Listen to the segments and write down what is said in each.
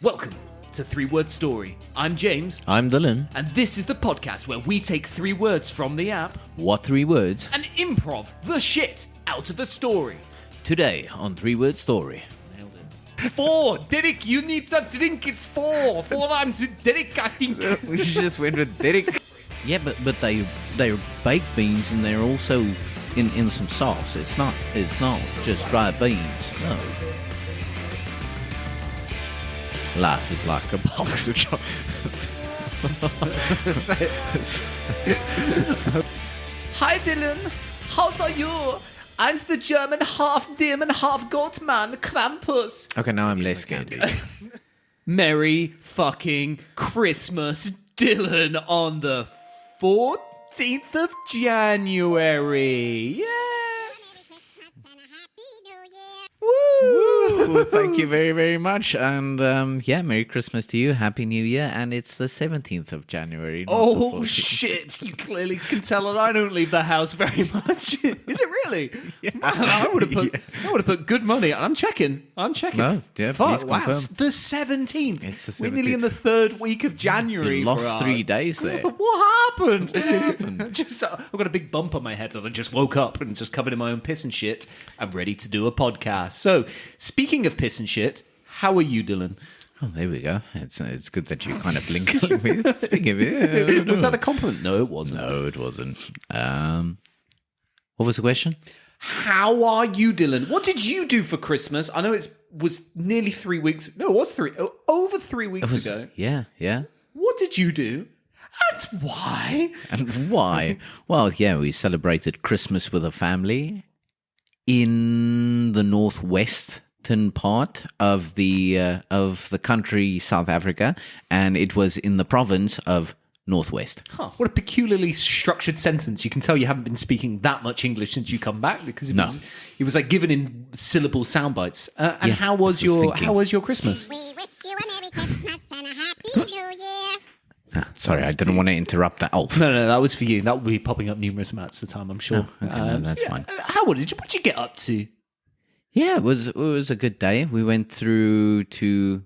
Welcome to 3-Word Story. I'm James. I'm Dylan. And this is the podcast where we take 3 words from the app What 3 words? and improv the shit out of a story. Today on 3-Word Story. Nailed it. 4! Derek, you need a drink. It's 4. 4 rhymes with Derek, I think. We just went with Derek. Yeah, but they're baked beans and they're also in some sauce. It's not just dry beans. No. Life is like a box of chocolates. Hi, Dylan. How's are you? I'm the German half-demon, half-goat man, Krumpus. Okay, now I'm less scared. Merry fucking Christmas, Dylan, on the 14th of January. Yeah. Woo! Thank you very, very much. And Merry Christmas to you. Happy New Year. And it's the 17th of January. Oh, shit. You clearly can tell that I don't leave the house very much. Is it really? Yeah. Man, I would have put good money. I'm checking. No, yeah, Fuck, please wow, confirm. it's the 17th. It's the We're nearly 17th. in the 3rd week of January. You lost 3 days there. What happened? I've got a big bump on my head and I just woke up and just covered in my own piss and shit. I'm ready to do a podcast. So, speaking of piss and shit, how are you, Dylan? Oh, there we go. It's good that you kind of blink at me. Speaking of it, Was that a compliment? No, it wasn't. No, it wasn't. What was the question? How are you, Dylan? What did you do for Christmas? I know it was nearly 3 weeks. No, it was over 3 weeks ago. Yeah. What did you do? And why? And why? Well, yeah, we celebrated Christmas with a family in the northwestern part of the country, South Africa, and it was in the province of Northwest. Huh, what a peculiarly structured sentence. You can tell you haven't been speaking that much English since you come back because it was like given in syllable sound bites. And Yeah, how was your Christmas? We wish you a Merry Christmas and a Happy New Year. Sorry, I didn't want to interrupt that. Oh, No, that was for you. That will be popping up numerous amounts of time, I'm sure. no, that's fine. What did you get up to? yeah, it was a good day. We went through to.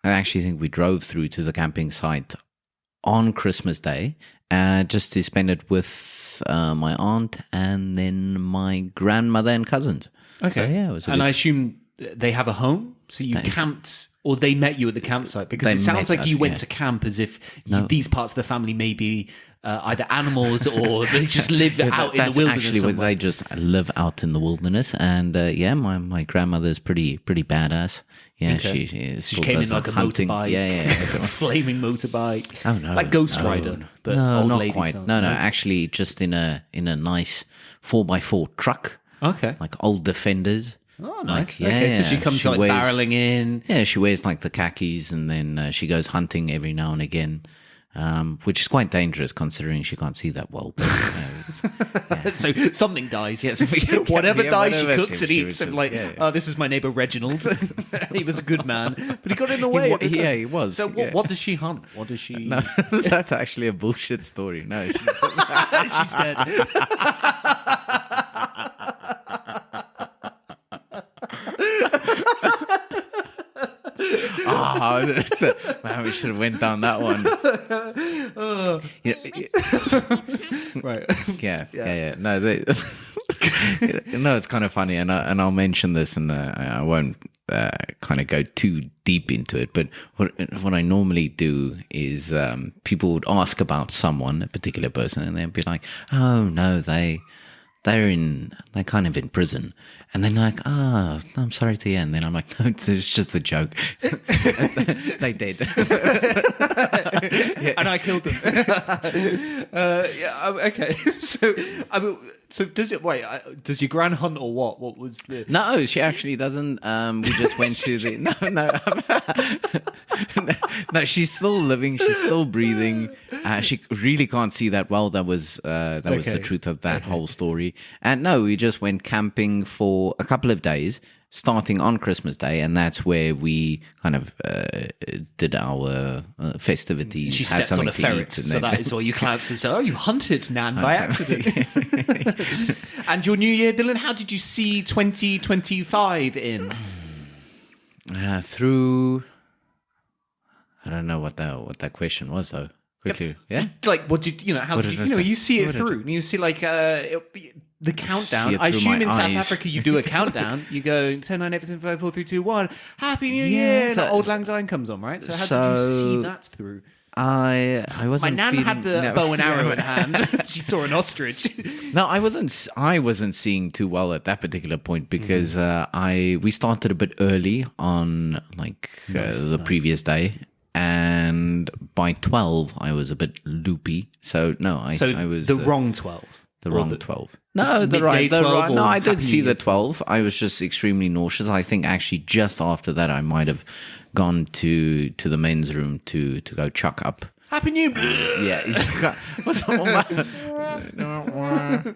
I actually think we drove through to the camping site on Christmas Day, just to spend it with my aunt and then my grandmother and cousins. Okay. So, yeah, it was. I assume they have a home, so you camped, or they met you at the campsite, because They it sounds met like us, you went yeah. to camp as if these parts of the family may be either animals or they just live out in the wilderness. Actually, somewhere. they just live out in the wilderness, and my grandmother's pretty badass. Yeah, Okay. she came in does like a hunting. motorbike, Yeah. a flaming motorbike. Oh no, like Ghost Rider, but no, old not lady quite. style. No, actually, just in a nice 4x4 truck, Okay. like old Defenders. Oh, nice. Like, Okay, so she comes like wears- barreling in. Yeah, she wears like the khakis, and then she goes hunting every now and again, which is quite dangerous considering she can't see that well. But, So something dies. Yeah, something- whatever yeah, dies, whatever she cooks and she eats. was And like, just- yeah. oh, this was my neighbor Reginald. He was a good man, but he got in the way. he was. So yeah. what does she hunt? What does she? No, that's actually a bullshit story. No, She's dead. man, we should have went down that one. Right. Yeah. No, no, it's kind of funny, and I'll mention this, and I won't kind of go too deep into it. But what I normally do is people would ask about someone, a particular person, and they'd be like, "Oh no, they're kind of in prison," and then like, "Oh, I'm sorry to hear," and then I'm like, "No, it's just a joke." They did. And I killed them. Okay. So does it? Wait, does your gran hunt or what? What was the? No, she actually doesn't. We just went to the no. She's still living. She's still breathing. She really can't see that well. That was the truth of that whole story. And no, we just went camping for a couple of days, starting on Christmas Day, and that's where we kind of did our festivities. She had stepped on a to ferret, eat, and so then- that is all you clanced and said, "Oh, you hunted Nan by accident." And your New Year, Dylan, how did you see 2025 in? through I don't know what that question was though. Quickly, yeah. Like, what did you know? How What did did you? I You know, say? you see it What did I through, and you see like the countdown. it I through assume my in South eyes. Africa you do a countdown. You go 10, 9, 8, 7, 5, 4, 3, 2, 1. Happy New Yeah, Year! And so- Old Lang Syne comes on, right? So how did you see that through? I My wasn't. nan had the feeling- bow and arrow in hand. She saw an ostrich. No, I wasn't seeing too well at that particular point because we started a bit early on the previous day, and by 12 I was a bit loopy. So no, I was the wrong 12. the Or wrong the- 12. No, the midday right. 12 No, or I did Happy see New Year the 12. I was just extremely nauseous. I think actually just after that I might have gone to the men's room to go chuck up. Happy New Yeah. What's all that?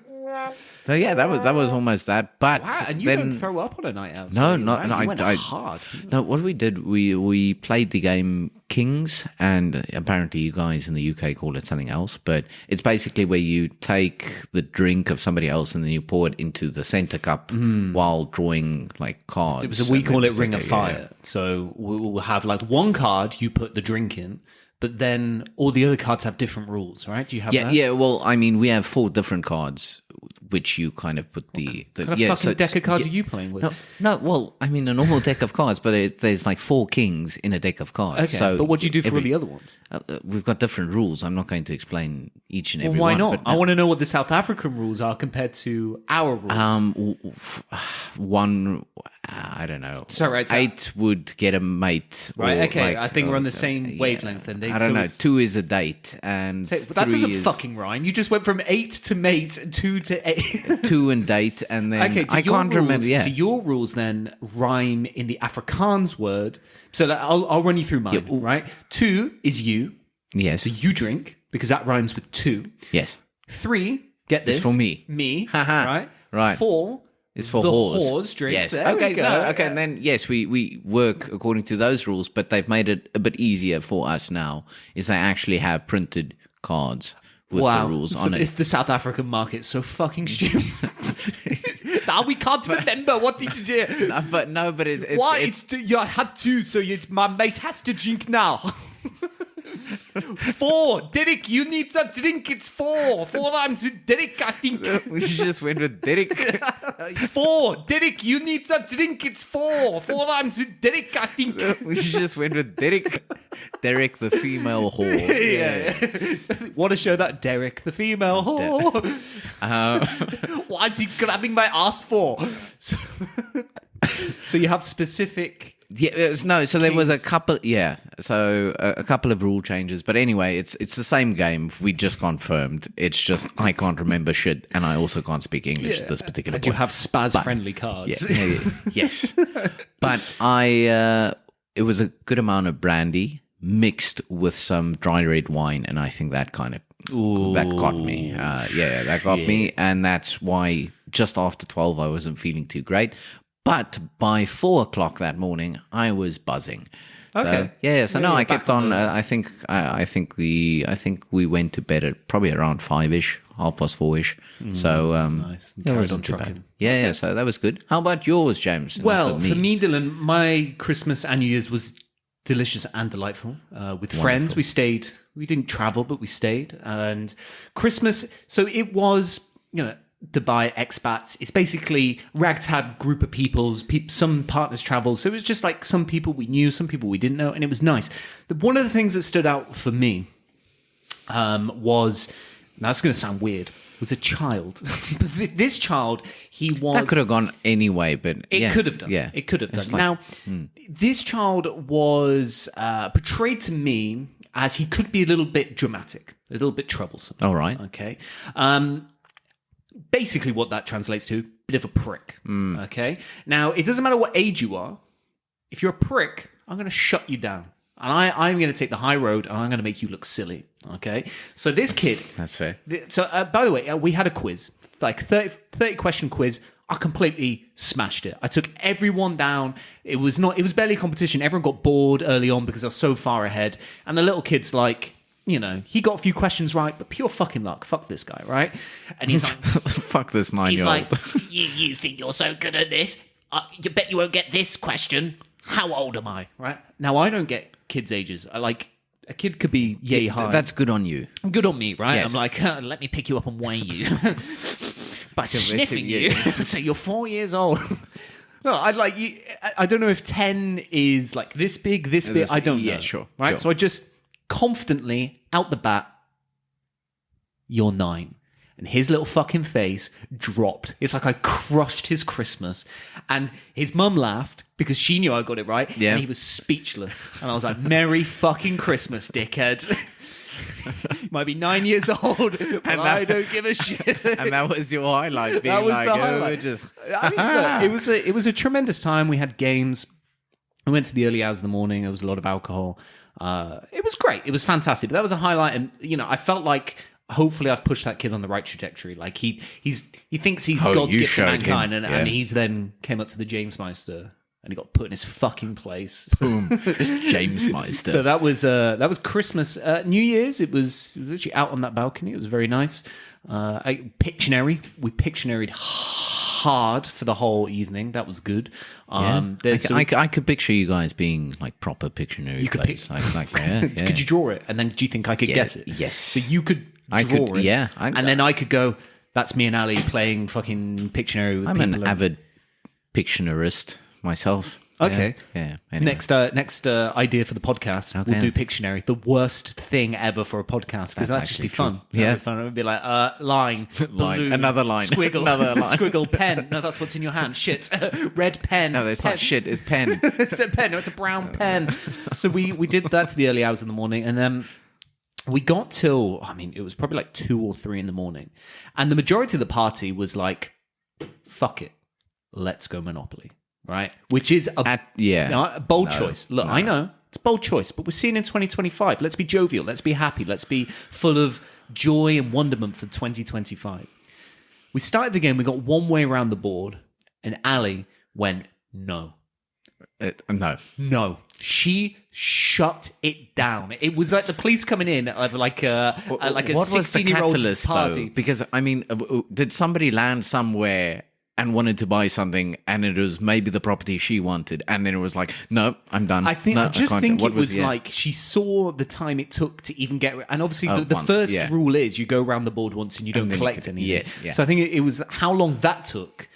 So yeah, that was almost that. But Wow, and you then, don't throw up on a night out. No, so not wow, no, you went hard. No, what we did, we played the game Kings, and apparently you guys in the UK call it something else, but it's basically where you take the drink of somebody else and then you pour it into the center cup while drawing like cards. It was we And call then it it's Ring like of a- Fire. So we'll have like one card you put the drink in, but then all the other cards have different rules, right? Do you have Yeah, that? yeah. Well, I mean, we have 4 different cards, which you kind of put the What kind of yeah. fucking deck of cards are you playing with? No. Well, I mean, a normal deck of cards, but there's like 4 kings in a deck of cards. Okay, So but what do you do for all the other ones? We've got different rules. I'm not going to explain each and Well, every why one. not? But I want to know what the South African rules are compared to our rules. One, I don't know. So, right, so- 8 would get a mate. Right, or okay, like, I think we're on the uh, same yeah, wavelength then. I don't So know. it's- 2 is a date, and But that 3 doesn't is fucking rhyme. You just went from 8 to mate and 2 to 8. 2 and date, and then Okay, do I your can't rules, remember. Yeah, Do your rules then rhyme in the Afrikaans word? So like, I'll run you through mine, right? 2 is you. yes, So you drink, because that rhymes with 2. yes. 3, get this. for me. Me, Haha, right? right. 4 It's for the whores. whores drink. Yes. There Okay. we go. No, okay. And then yes, we work according to those rules, but they've made it a bit easier for us now. Is they actually have printed cards with the rules on it. The South African market's so fucking stupid. Now we can't remember what it is here. But it's Why? You had 2, so my mate has to drink now. 4, Derek, you need a drink. It's 4 rhymes with Derek, I think. we just went with Derek. 4, Derek, you need a drink. It's 4 rhymes with Derek, I think. we just went with Derek. Derek, the female whore. Yeah. Want to show that Derek, the female whore? Why is he grabbing my ass for? So you have specific. Yeah, no. So there was a couple. Yeah, so a couple of rule changes, but anyway, it's the same game. We just confirmed. It's just I can't remember shit, and I also can't speak English at this particular And point. you have spaz-friendly cards. Yes. But it was a good amount of brandy mixed with some dry red wine, and I think that kind of that got me. That got me, and that's why just after 12 I wasn't feeling too great. But by 4 o'clock that morning, I was buzzing. Okay. So, so no, you're I kept back on on. I think we went to bed at probably around 5ish, 4:30ish. So Nice. it Carried wasn't on too bad. trucking. Yeah. So that was good. How about yours, James? Enough Well, of for me, Dylan, my Christmas and New Year's was delicious and delightful. With friends, we stayed. We didn't travel, but we stayed. And Christmas, so it was, Dubai expats. It's basically ragtag group of people. Some partners traveled, so it was just like some people we knew, some people we didn't know, and it was nice. One of the things that stood out for me was, now that's going to sound weird, was a child. But this child, he was... That could have gone anyway, but It could have done. Yeah, It could have done. It's like- Now, this child was portrayed to me as he could be a little bit dramatic, a little bit troublesome. All right. Okay. Basically, what that translates to, bit of a prick. Okay. Now, it doesn't matter what age you are. If you're a prick, I'm going to shut you down. And I'm going to take the high road, and I'm going to make you look silly. Okay. So this kid... That's fair. So, by the way, we had a quiz, like 30 question quiz. I completely smashed it. I took everyone down. It was barely a competition. Everyone got bored early on because I was so far ahead. And the little kid's like, he got a few questions right, but pure fucking luck. Fuck this guy, right? And he's like, Fuck this He's 9-year-old. like, you think you're so good at this? You bet you won't get this question. how old am I? Right now, I don't get kids' ages. I like a kid could be yay high. That's good on you. Good on me, right? Yes. I'm like, let me pick you up and weigh you by sniffing you. So you're 4 years old. No, I'd like you. I don't know if 10 is like this big, this big. I don't know. Yeah, sure. Right. Sure. So I just confidently out the bat, you're 9. And his little fucking face dropped. It's like I crushed his Christmas. And his mum laughed because she knew I got it right. Yeah. And he was speechless. And I was like, Merry fucking Christmas, dickhead. You might be 9 years old, but I don't give a shit. And that was your highlight. Being That was like, the oh, highlight. I mean, look, it was a tremendous time. We had games. We went to the early hours of the morning. There was a lot of alcohol. It was great. It was fantastic. But that was a highlight. And, I felt like hopefully I've pushed that kid on the right trajectory. Like he thinks he's God's gift to mankind, and he's then came up to the James Meister and he got put in his fucking place. Boom, James Meister. So that was Christmas. New Year's, it was actually out on that balcony. It was very nice. Pictionary. We Pictionaried hard for the whole evening. That was good. I could picture you guys being like proper Pictionary. You could players. Yeah. Could you draw it? And then do you think I could guess it? Yes. So you could I draw could, it. yeah. And then I could go, that's me and Ali playing fucking Pictionary with I'm people. an avid Pictionarist myself. Okay. Yeah. Anyway. Next idea for the podcast, we'll do Pictionary. The worst thing ever for a podcast, because that'd just be fun. Yeah. That'd be fun. It would be like line, balloon, another line, squiggle, another line. squiggle, pen. No, that's what's in your hand. Shit, red pen. No, it's not shit. It's pen. It's a pen. No, it's a brown pen. So we did that to the early hours in the morning, and then we got till it was probably like 2 or 3 in the morning, and the majority of the party was like, "Fuck it, let's go Monopoly." Right, which is a bold choice. Look, I know it's a bold choice, but we're seeing in 2025. Let's be jovial. Let's be happy. Let's be full of joy and wonderment for 2025. We started the game. We got one way around the board, and Ali went no. No. She shut it down. It was like the police coming in of like a 16-year-old party. Though? Because did somebody land somewhere and wanted to buy something, and it was maybe the property she wanted, and then it was like, no, I'm done. I think it was like she saw the time it took to even get, and obviously the first rule is you go around the board once and you don't collect anything. Yes, yeah. So I think it was how long that took,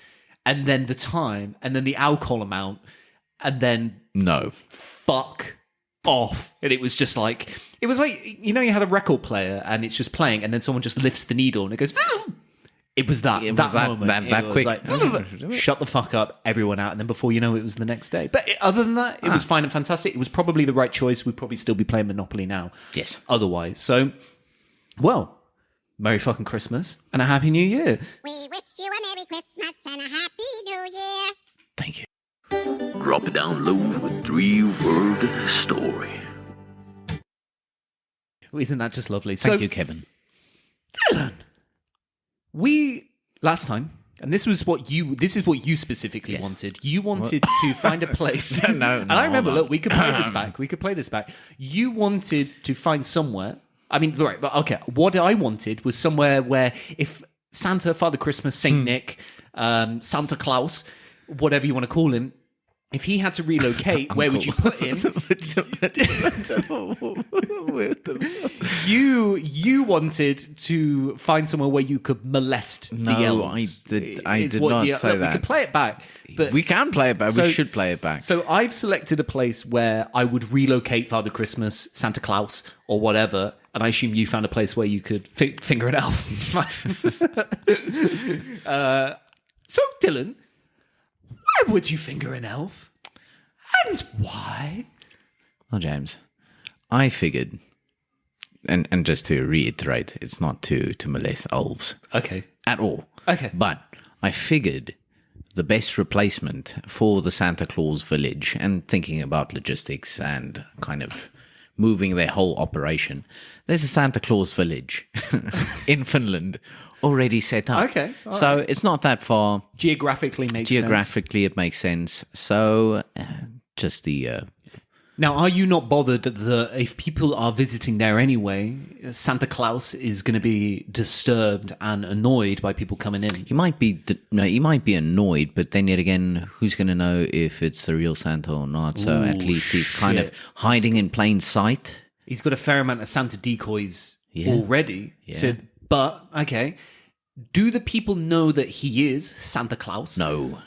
and then the time, and then the alcohol amount, and then no, fuck off. And it was just like, it was like, you had a record player and it's just playing, and then someone just lifts the needle and it goes. It was that moment. That quick. Like, shut the fuck up, everyone out. And then before you know it was the next day. But other than that, it was fine and fantastic. It was probably the right choice. We'd probably still be playing Monopoly now. Yes. Otherwise. So, well, Merry fucking Christmas and a Happy New Year. We wish you a Merry Christmas and a Happy New Year. Thank you. Drop it down low with 3-word story. Isn't that just lovely? Thank you, Kevin. Dylan. We last time, and this is what you specifically wanted. You wanted to find a place. No, and I remember, look, we could play this back. You wanted to find somewhere. I mean, right, but okay. What I wanted was somewhere where if Santa, Father Christmas, Saint Nick, Santa Claus, whatever you want to call him, if he had to relocate, where would you put him? You wanted to find somewhere where you could molest the elves. I did not say that. We could play it back. But we can play it back. We should play it back. So I've selected a place where I would relocate Father Christmas, Santa Claus, or whatever, and I assume you found a place where you could finger an elf. So, Dylan, why would you finger an elf? And why? Well, James, I figured, and just to reiterate, it's not to molest elves. Okay. At all. Okay. But I figured the best replacement for the Santa Claus village, and thinking about logistics and kind of moving their whole operation, there's a Santa Claus village in Finland already set up. Okay. So it's not that far. Geographically, it makes sense. It makes sense. So just the Now, are you not bothered that if people are visiting there anyway, Santa Claus is going to be disturbed and annoyed by people coming in? He might be annoyed, but then yet again, who's going to know if it's the real Santa or not? So at least he's kind of hiding in plain sight. He's got a fair amount of Santa decoys already. Yeah. So, but, okay. Do the people know that he is Santa Claus? No.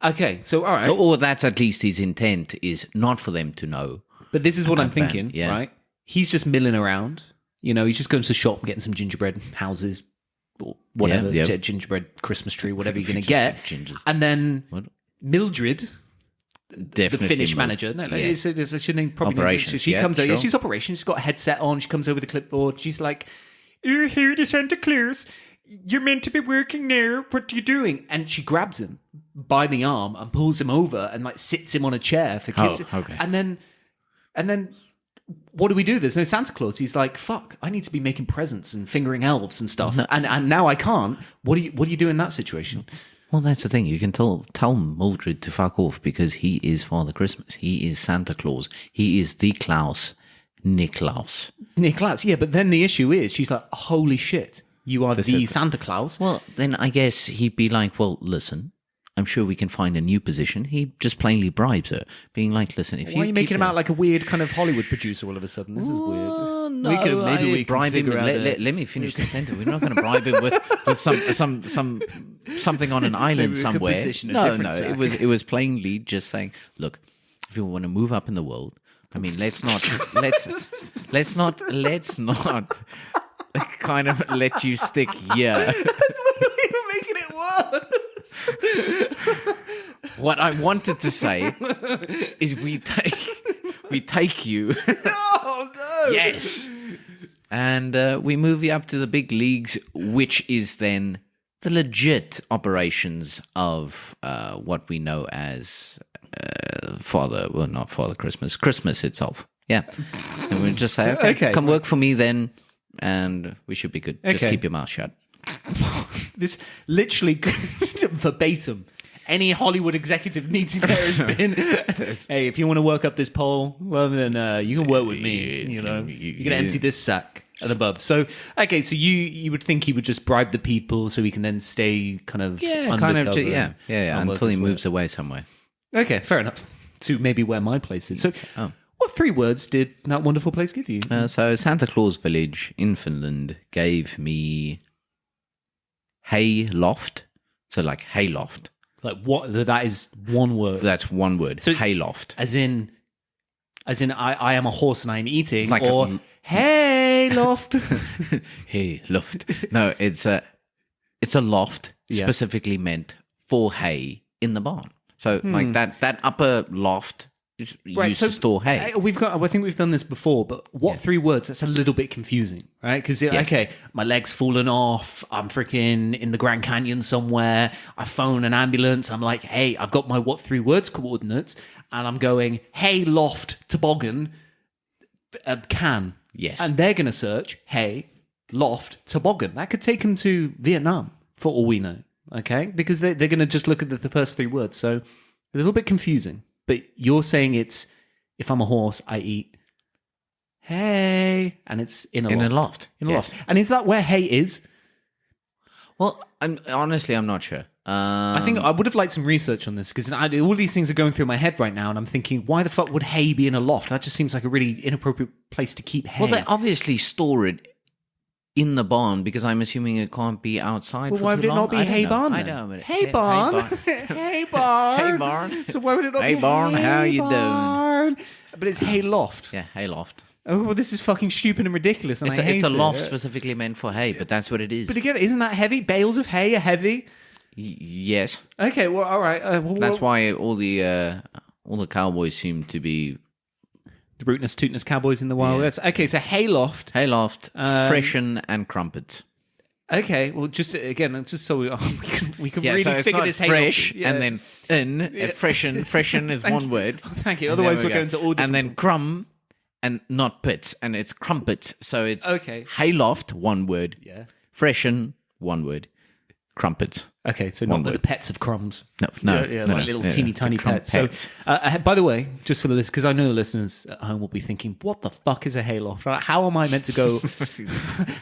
Okay, so all right. Or that's at least his intent, is not for them to know. But this is what I'm thinking, yeah. right? He's just milling around. You know, he's just going to the shop and getting some gingerbread houses or whatever, gingerbread Christmas tree, whatever you're going to get. Gingers. And then Mildred, Definitely the Finnish manager, it's a name, probably operations. She comes over. Sure. Yeah, she's operations. She's got a headset on. She comes over the clipboard. She's like, "You're here to Santa Claus. You're meant to be working now. What are you doing?" And she grabs him by the arm and pulls him over and like sits him on a chair for kids. Oh, okay. And then what do we do? There's no Santa Claus. He's like, fuck, I need to be making presents and fingering elves and stuff. No. And now I can't. What do you do in that situation? Well, that's the thing. You can tell Mildred to fuck off because he is Father Christmas. He is Santa Claus. He is the Klaus, Niklaus. Niklaus, yeah, but then the issue is she's like, holy shit, you are the Santa Claus. Well, then I guess he'd be like, well, listen, I'm sure we can find a new position. He just plainly bribes her, being like, listen, if Why are you making him out like a weird kind of Hollywood producer all of a sudden? This is weird. No, maybe we can bribe him. figure out let me finish the sentence. We're not going to bribe him with something on an island Maybe we could somewhere. position a No, different sack. it was plainly just saying, look, if you want to move up in the world, I mean, let's not kind of let you stick here. That's you're making it worse. What I wanted to say is we take you. Oh no! Yes. And we move you up to the big leagues, which is then the legit operations of what we know as not Father Christmas, Christmas itself. Yeah. And we just say, okay, come work for me then, and we should be good. Just keep your mouth shut. This literally verbatim. Any Hollywood executive meeting there has been, hey, if you want to work up this pole, well, then you can work with me. You know, you're going to empty this sack at the above. So, okay, so you would think he would just bribe the people so he can then stay kind of undercover until he moves away somewhere. Okay, fair enough. To maybe where my place is. So, what 3 words did that wonderful place give you? So, Santa Claus Village in Finland gave me hay loft. So, like hay loft. Like what? That is one word. That's one word. So hayloft. As in, I am a horse and I am eating, like or hayloft. Hayloft. No, it's a loft specifically meant for hay in the barn. So like that upper loft is used to store hay. I think we've done this before, but what 3 words? That's a little bit confusing, right? Because okay, my leg's fallen off. I'm freaking in the Grand Canyon somewhere. I phone an ambulance. I'm like, hey, I've got my what 3 words coordinates, and I'm going, hey, loft toboggan can. Yes, and they're going to search hey, loft toboggan. That could take them to Vietnam for all we know. Okay, because they're going to just look at the first 3 words. So a little bit confusing. But you're saying it's, if I'm a horse, I eat hay, and it's in a loft. In a loft. And is that where hay is? Well, I'm not sure. I think I would have liked some research on this, because all these things are going through my head right now, and I'm thinking, why the fuck would hay be in a loft? That just seems like a really inappropriate place to keep hay. Well, they obviously store it in the barn, because I'm assuming it can't be outside for too long. Why would it not be hay barn? I know. Hay barn. Hay barn. Hay barn. So why would it not be hay barn? How you doing? But it's hay loft. Yeah, hay loft. Oh, well, this is fucking stupid and ridiculous, and it's a loft specifically meant for hay, but that's what it is. But again, isn't that heavy? Bales of hay are heavy. Yes. Okay. Well, all right. That's why all the cowboys seem to be the rootinest, tootinest cowboys in the wild. Yeah. Okay, so hayloft. Freshen and crumpets. Okay, well, just so we can really so it's figure not this fresh and then freshen is one word. Thank you. Otherwise, we're going to all different... And then crumb and not pits, and it's crumpets. So it's okay. Hayloft, one word. Yeah. Freshen, one word. Crumpets. Okay, so One not the word. pets of crumbs. No, like little teeny tiny the pets. crumpets. So, by the way, just for the list, because I know the listeners at home will be thinking, "What the fuck is a hayloft? Right? How am I meant to go?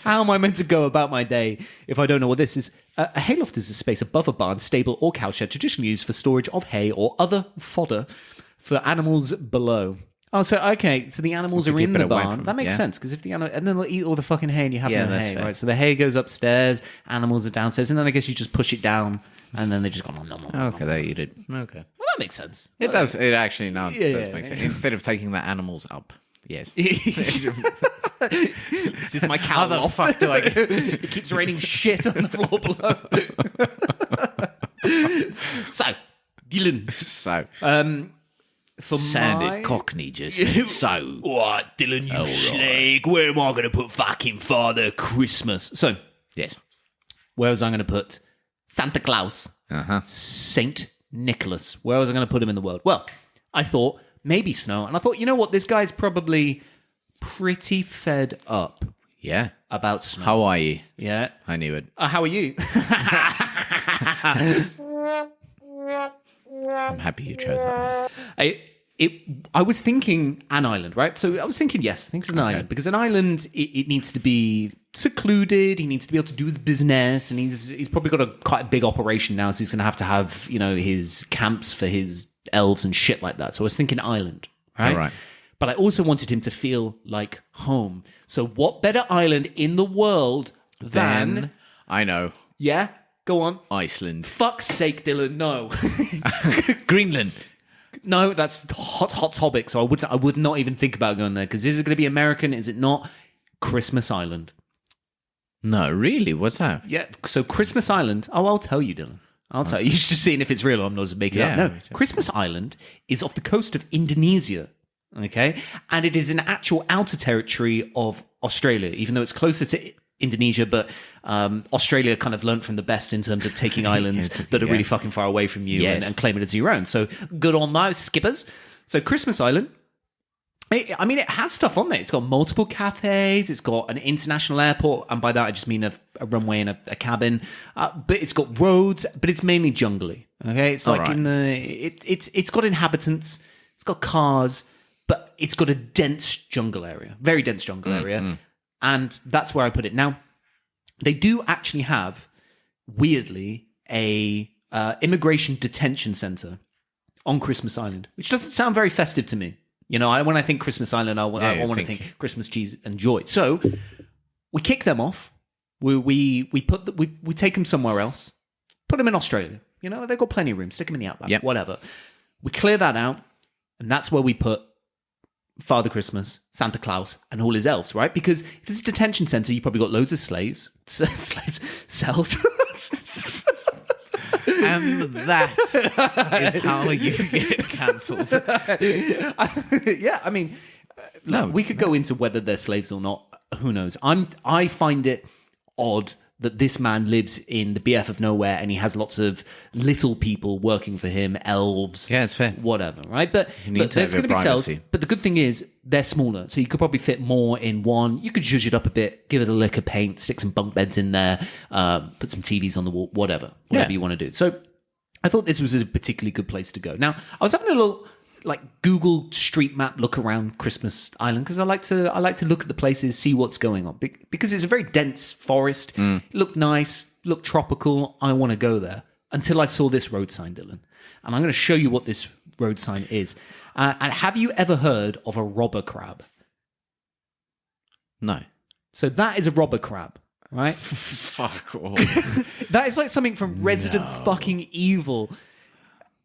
How am I meant to go about my day if I don't know what this is?" A hayloft is a space above a barn, stable, or cowshed, traditionally used for storage of hay or other fodder for animals below. Oh, so okay, so the animals To are in keep it the away barn. from- That makes yeah. sense because if the animal, and then they'll eat all the fucking hay and you have Yeah, no that's hay, fair. right? So the hay goes upstairs, animals are downstairs, and then I guess you just push it down, and then they just go. Nom, nom, nom, nom, Okay, they eat it. Okay. Well, that makes sense. It does. It actually now Yeah, does yeah, make yeah. sense. Instead of taking the animals up. Yes. This is my cow How the loft. fuck do I get... It keeps raining shit on the floor below. So, Dylan, So, for sounded my... cockney just. So, What, Dylan, you slag? Where am I going to put fucking Father Christmas? So, yes. where was I going to put Santa Claus? Saint Nicholas. Where was I going to put him in the world? Well, I thought maybe snow. And I thought, you know what? This guy's probably pretty fed up Yeah. about snow. How are you? Yeah. I knew it. How are you? I'm happy you chose that one. I was thinking an island, right? So I was thinking, yes, think of an island. Because an island, it needs to be secluded. He needs to be able to do his business. And he's probably got quite a big operation now. So he's going to have, his camps for his elves and shit like that. So I was thinking island, right? All right. But I also wanted him to feel like home. So what better island in the world than... Then, I know. Yeah? Go on. Iceland. Fuck's sake, Dylan, no. Greenland. No, that's hot topic. So I would not even think about going there because is it going to be American? Is it not? Christmas Island. No, really? What's that? Yeah. So Christmas Island. Oh, I'll tell you, Dylan. I'll tell you. You're just seeing if it's real or I'm not just making it up. Yeah. No, Christmas Island is off the coast of Indonesia. Okay, and it is an actual outer territory of Australia, even though it's closer to Indonesia, but Australia kind of learnt from the best in terms of taking islands that are really fucking far away from you and claim it as your own. So good on those skippers. So Christmas Island, it has stuff on there. It's got multiple cafes. It's got an international airport, and by that I just mean a runway and a cabin. But it's got roads, but it's mainly jungly. Okay, it's like it's got inhabitants. It's got cars, but it's got a dense jungle area, very dense jungle area. And that's where I put it. Now, they do actually have, weirdly, a immigration detention center on Christmas Island, which doesn't sound very festive to me. When I think Christmas Island, I want to think Christmas cheese and joy. So we kick them off. We take them somewhere else. Put them in Australia. They've got plenty of room. Stick them in the outback. Yep. Whatever. We clear that out, and that's where we put Father Christmas, Santa Claus, and all his elves, right? Because if it's a detention center, you probably got loads of slaves, cells. And that is how you get cancelled. Yeah, I mean, we could go into whether they're slaves or not. Who knows? I find it odd that this man lives in the BF of nowhere and he has lots of little people working for him, elves, Yeah, it's fair. whatever, right? But need to there's have going to your be cells. privacy. But the good thing is they're smaller, so you could probably fit more in one. You could zhuzh it up a bit, give it a lick of paint, stick some bunk beds in there, put some TVs on the wall, whatever you want to do. So I thought this was a particularly good place to go. Now, I was having a little Google Street Map look around Christmas Island because I like to look at the places, see what's going on because it's a very dense forest. It looked nice, looked tropical. I want to go there until I saw this road sign, Dylan, and I'm going to show you what this road sign is. And have you ever heard of a robber crab? No. So that is a robber crab. Right? Fuck off. That is like something from Resident fucking Evil.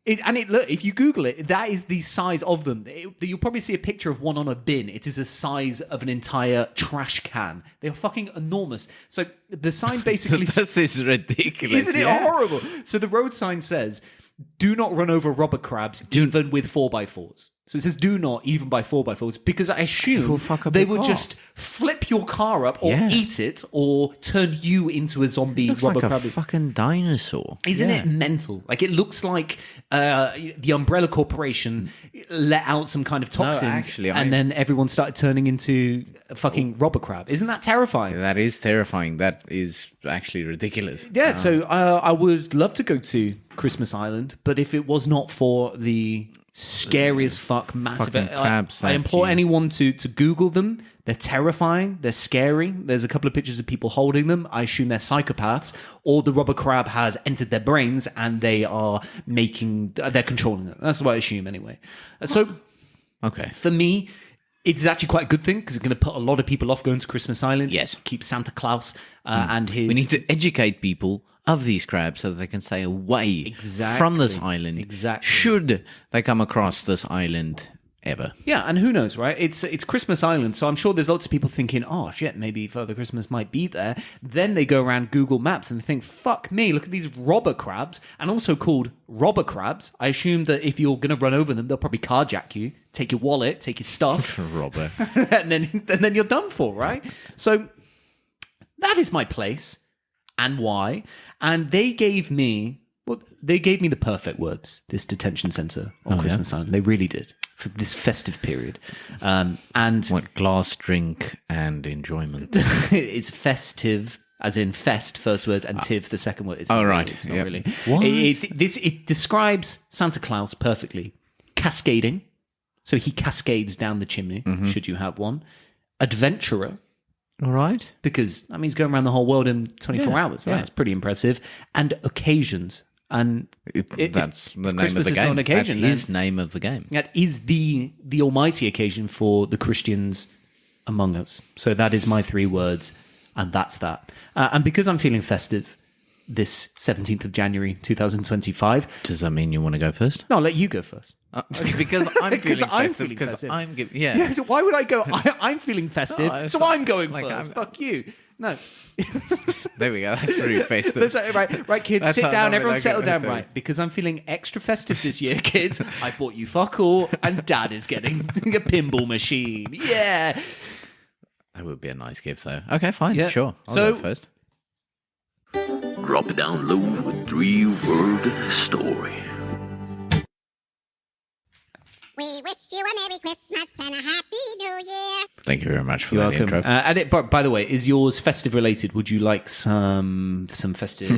Look, if you Google it, that is the size of them. You'll probably see a picture of one on a bin. It is the size of an entire trash can. They are fucking enormous. So the sign basically... This is ridiculous. Isn't it horrible? So the road sign says, do not run over robber crabs, even with 4x4s. So it says do not even buy 4x4s because I assume will fuck up they your would car. just flip your car up or Yeah. eat it or turn you into a zombie Looks rubber like a crab. fucking dinosaur. Isn't Yeah. it mental? Like it looks like the Umbrella Corporation let out some kind of toxins, actually, and then everyone started turning into a fucking rubber crab. Isn't that terrifying? That is terrifying. That is actually ridiculous. Yeah. So I would love to go to Christmas Island, but if it was not for the scary as fuck massive fucking crabs I that implore you- anyone to Google them. They're terrifying. They're scary. There's a couple of pictures of people holding them. I assume they're psychopaths, or the rubber crab has entered their brains and they're controlling them. That's what I assume anyway. So Okay. for me, it's actually quite a good thing because it's going to put a lot of people off going to Christmas Island. Yes. Keep Santa Claus and his. We need to educate people of these crabs so that they can stay away from this island. Exactly. Should they come across this island ever? Yeah, and who knows, right? It's Christmas Island, so I'm sure there's lots of people thinking, oh shit, maybe Father Christmas might be there. Then they go around Google Maps and they think, fuck me, look at these robber crabs, and also called robber crabs. I assume that if you're going to run over them, they'll probably carjack you, take your wallet, take your stuff, Robber. and then you're done for, right? So that is my place and why. And they gave me the perfect words, this detention center on Christmas Island. They really did for this festive period. And What, glass, drink, and enjoyment? it's festive, as in fest, first word, and tiv, the second word. It's not right. Really, it's not Yep. really. What? It describes Santa Claus perfectly. Cascading. So he cascades down the chimney, should you have one. Adventurer. All right. Because, I mean, he's going around the whole world in 24 hours, right? yeah. That's pretty impressive. And occasions. And That's the name Christmas of the is not game. an occasion, That's his name of the game. that is the almighty occasion for the Christians among us. So that is my 3 words, and that's that. And because I'm feeling festive this 17th of January 2025, Does that mean you want to go first? no, I'll let you go first. Because I'm Because feeling I'm festive. feeling Because festive. I'm giving. Yeah, so why would I go? I'm feeling festive, No, so so- I'm going like, first. I'm- Fuck you. No. There we go. That's pretty festive. That's right, kids, That's sit how I down. love it. Everyone Okay, settle down, okay. right? Because I'm feeling extra festive this year, kids. I bought you fuck all, and Dad is getting a pinball machine. Yeah. That would be a nice gift, though. Okay, fine. Yeah. Sure. I'll So- go first. Drop it down low with 3-word story. We wish you a Merry Christmas and a Happy New Year. Thank you very much for You're that welcome. intro. And by the way, is yours festive related? Would you like some festive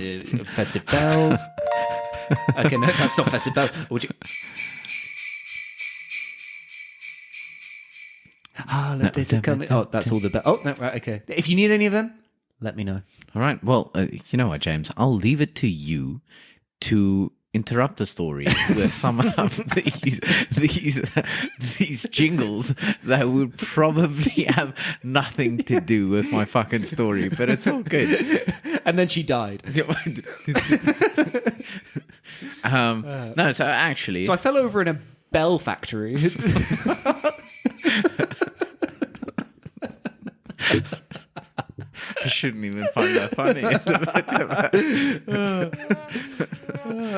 bells? Okay, no, that's not festive bells. Or would you? Holidays are coming. Oh, that's all the bells. Oh, no, right, okay. If you need any of them, let me know. All right. Well, you know what, James? I'll leave it to you to interrupt the story with some of these jingles that would probably have nothing to do with my fucking story, but it's all good. And then she died. No, so actually, So I fell over in a bell factory. I shouldn't even find that funny.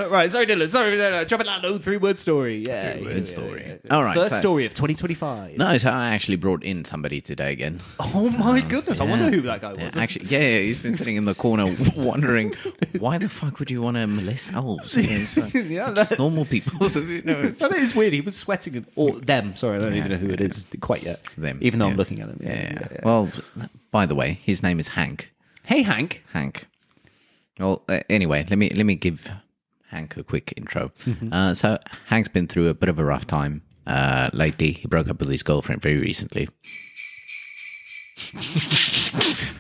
Right, sorry, Dylan. Sorry, drop it down. No 3-word story. Yeah, 3-word story. All right, First so- story of 2025. No, so I actually brought in somebody today again. Oh my goodness! I wonder who that guy was. Actually, yeah, he's been sitting in the corner wondering why the fuck would you want to molest elves? You know, so Yeah, just normal people. So, you know, it's- I know it's weird. He was sweating, or them. Sorry, I don't even know who it is quite yet. Them, even though I'm yes. looking at him. yeah. Well, by the way, his name is Hank. Hey, Hank. Hank. Well, anyway, let me give Hank a quick intro. So Hank's been through a bit of a rough time lately. He broke up with his girlfriend very recently.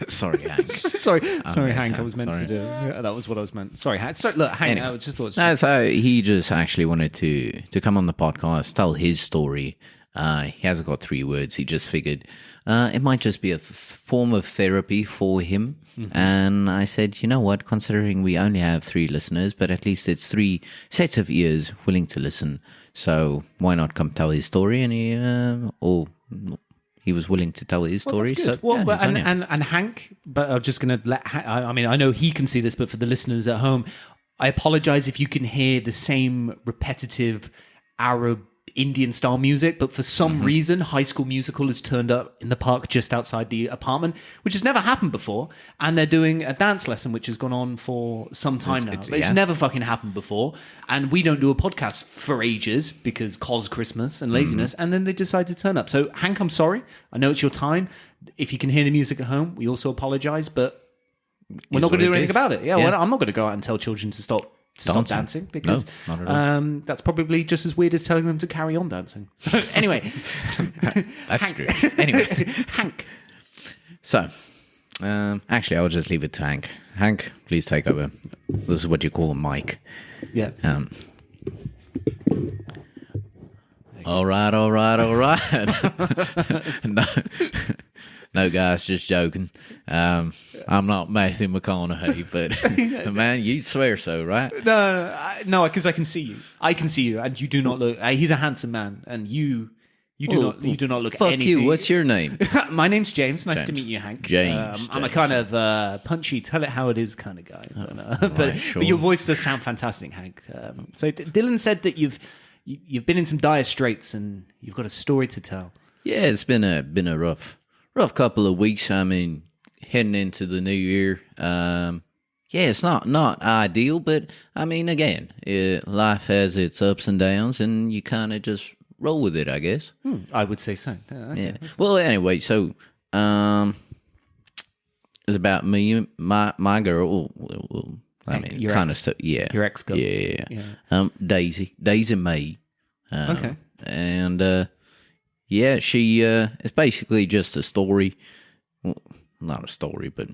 Sorry, Hank. sorry, Hank. I so- was meant sorry. to do. Yeah, that was what I was meant. Sorry, Hank. Sorry, look, Hank. Anyway. I just thought. No, so he just actually wanted to come on the podcast, tell his story. He hasn't got 3 words. He just figured it might just be a form of therapy for him. And I said, you know what? Considering we only have 3 listeners, but at least it's 3 sets of ears willing to listen. So why not come tell his story? And he was willing to tell his story. That's good. So Well, yeah, but- he's on here. and Hank, but I'm just going to let. I mean, I know he can see this, but for the listeners at home, I apologize if you can hear the same repetitive Indian style music, but for some reason, High School Musical has turned up in the park just outside the apartment, which has never happened before. And they're doing a dance lesson, which has gone on for some time now. It's never fucking happened before. And we don't do a podcast for ages because Christmas and laziness. And then they decide to turn up. So, Hank, I'm sorry. I know it's your time. If you can hear the music at home, we also apologize, but we're not going to do anything about it. Well, I'm not going to go out and tell children to stop dancing because no, not at all. That's probably just as weird as telling them to carry on dancing. So anyway, that's Hank. true. Anyway, Hank. So, actually, I'll just leave it to Hank. Hank, please take over. This is what you call a mic. Yeah. All right. No, guys, just joking. I'm not Matthew McConaughey, but man, you swear so, right? No, because I can see you. I can see you, and you do not look. He's a handsome man, and you do not look. Fuck anything. you. What's your name? My name's James. Nice to meet you, Hank. James. I'm a kind of punchy, tell it how it is kind of guy. Right, sure. But your voice does sound fantastic, Hank. So Dylan said that you've been in some dire straits and you've got a story to tell. Yeah, it's been a rough couple of weeks. I mean, heading into the new year. It's not ideal, but I mean, again, life has its ups and downs, and you kind of just roll with it, I guess. I would say so. Okay. Yeah. Well, anyway, so it's about me and my girl. Well, I mean, your kind of ex. stuff. Yeah, Your ex girl. Yeah. Daisy May. Okay. And she it's basically just a story. Well, not a story, but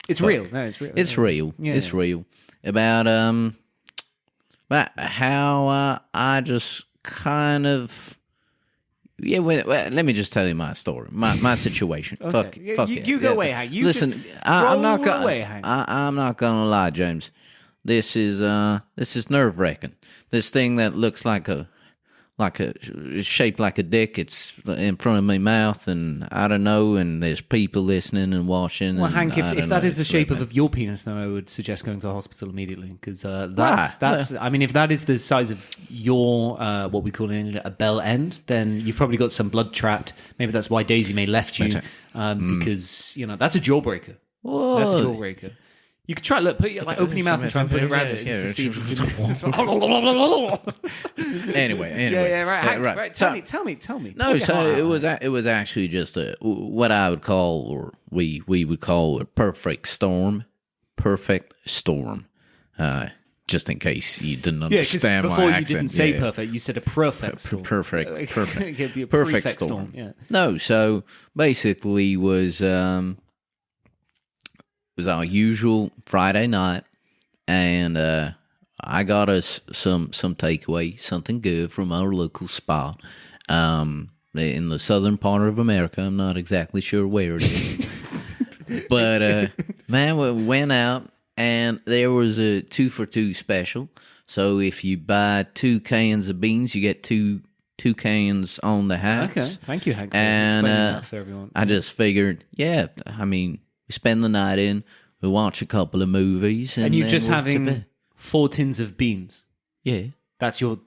It's real. No, it's real. it's real. Yeah, It's real about how I just kind of well, let me just tell you my story, my situation. Okay. Fuck You it. go away, Hank. You listen, just I'm not roll away, Hank. I'm not gonna lie, James. This is nerve wracking. This thing that looks like it's shaped like a dick. It's in front of my mouth, and I don't know. And there's people listening and watching. Well, and Hank, I if don't that know, is the it's shape really of your penis, then I would suggest going to the hospital immediately because Why? that's. I mean, if that is the size of your what we call in a bell end, then you've probably got some blood trapped. Maybe that's why Daisy May left you because that's a jawbreaker. Whoa. That's a jawbreaker. You could try. Look, open your mouth and try and put it around it. Just to see if you can... Anyway. Yeah, right. Tell me. No, so it was actually just what I would call, or we would call, a perfect storm. Just in case you didn't understand before my accent. You didn't say perfect, you said a perfect storm. Perfect. It could be a Perfect prefect storm. Yeah. No, so basically was our usual Friday night, and I got us some takeaway, something good from our local spot in the southern part of America. I'm not exactly sure where it is, but man, we went out, and there was a 2-for-2 special. So if you buy 2 cans of beans, you get two cans on the house. Okay, thank you, Hank, for and explaining that for everyone. I just figured, I mean, we spend the night in, we watch a couple of movies, and you're then just we're having 4 tins of beans. Yeah. That's your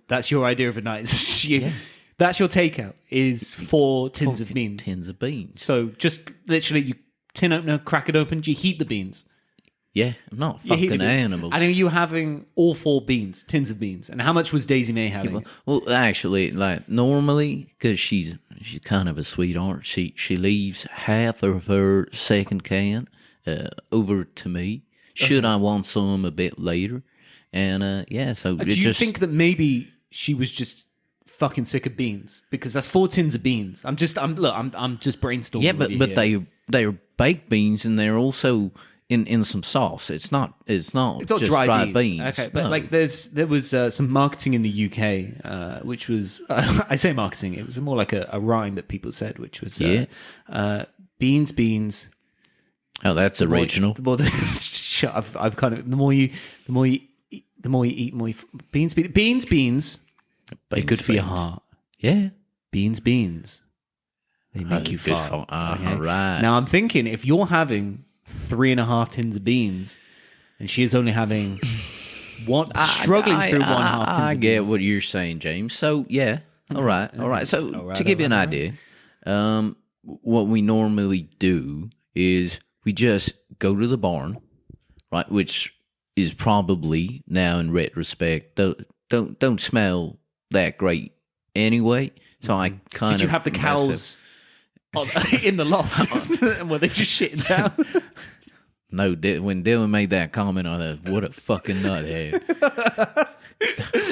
idea of a night. That's your takeout is 4 tins of beans. Tins of beans. So just literally, you tin opener, crack it open. Do you heat the beans? Yeah, I'm not a You heat the fucking beans. animal. And are you having all 4 tins of beans? And how much was Daisy May having? Well, actually, like normally, because she's kind of a sweetheart, she leaves half of her second can over to me. Should I want some a bit later? And so do you think that maybe she was just fucking sick of beans? Because that's 4 tins of beans. I'm just brainstorming. Yeah, with you but here. they're baked beans, and they're also in some sauce. It's not just dry beans. Okay, but No. like there was some marketing in the UK, which was I say marketing. It was more like a rhyme that people said, which was beans. Oh, that's original. Shut up. I've kind of the more you eat, the more you beans. They're good for your heart. Yeah. Beans. They make you good fart. All right. Now I'm thinking if you're having 3.5 tins of beans, and she is only having struggling through 1.5 tins. I of get beans. what you're saying, James. So yeah, All right. So to give you an idea, what we normally do is we just go to the barn, right? Which is probably now in retrospect don't smell that great anyway. So I kind of Did you have the cows in the loft? And were they just shitting down? No, when Dylan made that comment, I thought, what a fucking nuthead.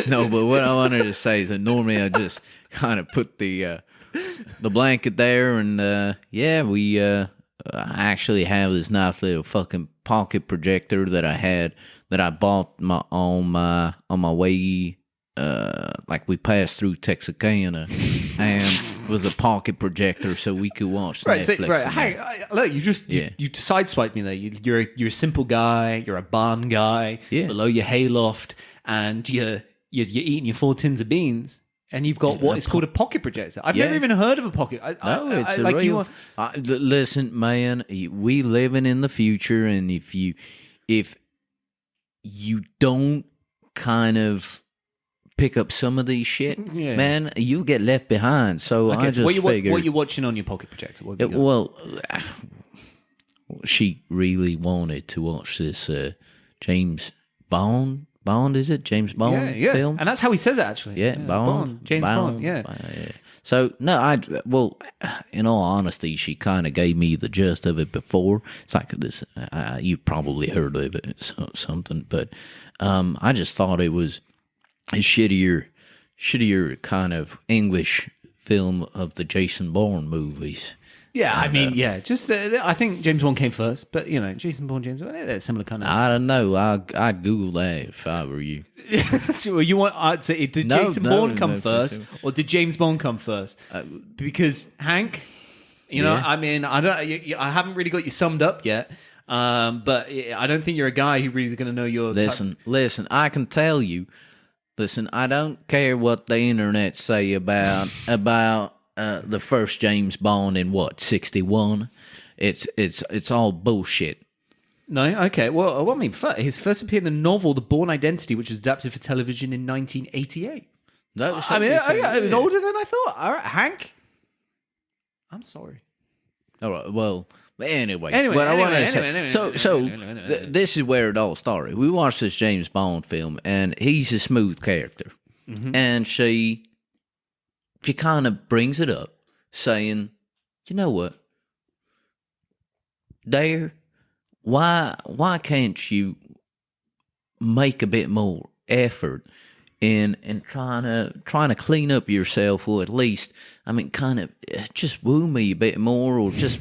No, but what I wanted to say is that normally I just kind of put the blanket there, and we I actually have this nice little fucking pocket projector that I bought on my way. Like we passed through Texarkana, and it was a pocket projector so we could watch Netflix. Hey, look, you sideswiped me there. You're a simple guy. You're a barn guy. Yeah. Below your hayloft, and you're eating your 4 tins of beans, and you've got what is called a pocket projector. I've never even heard of a pocket. It's a real. Listen, man, we living in the future, and if you don't kind of pick up some of these shit, man, you get left behind. So I just figured. What are you watching on your pocket projector? She really wanted to watch this James Bond. Is it James Bond film? And that's how he says it, actually. Yeah, Bond. James Bond. Yeah. So no, in all honesty, she kind of gave me the gist of it before. It's like this. You probably heard of it, something, but I just thought it was a shittier kind of English film of the Jason Bourne movies. Yeah, I mean, just I think James Bond came first, but Jason Bourne, James Bond, they're similar kind of. I don't know. I'd Google that if I were you. So you want? So did Jason Bourne come first, or did James Bond come first? Because Hank, I mean, I haven't really got you summed up yet. But I don't think you're a guy who really is going to know your. Listen. I can tell you. Listen, I don't care what the internet say about the first James Bond in 61. It's all bullshit. No, okay. Well, I mean, his first appeared in the novel *The Bourne Identity*, which was adapted for television in 1988. It was older than I thought. All right, Hank. I'm sorry. All right. Well. Anyway, this is where it all started. We watched this James Bond film, and he's a smooth character, and she kind of brings it up, saying, "You know what, Dare, why can't you make a bit more effort in trying to clean up yourself, or at least, I mean, kind of just woo me a bit more, or just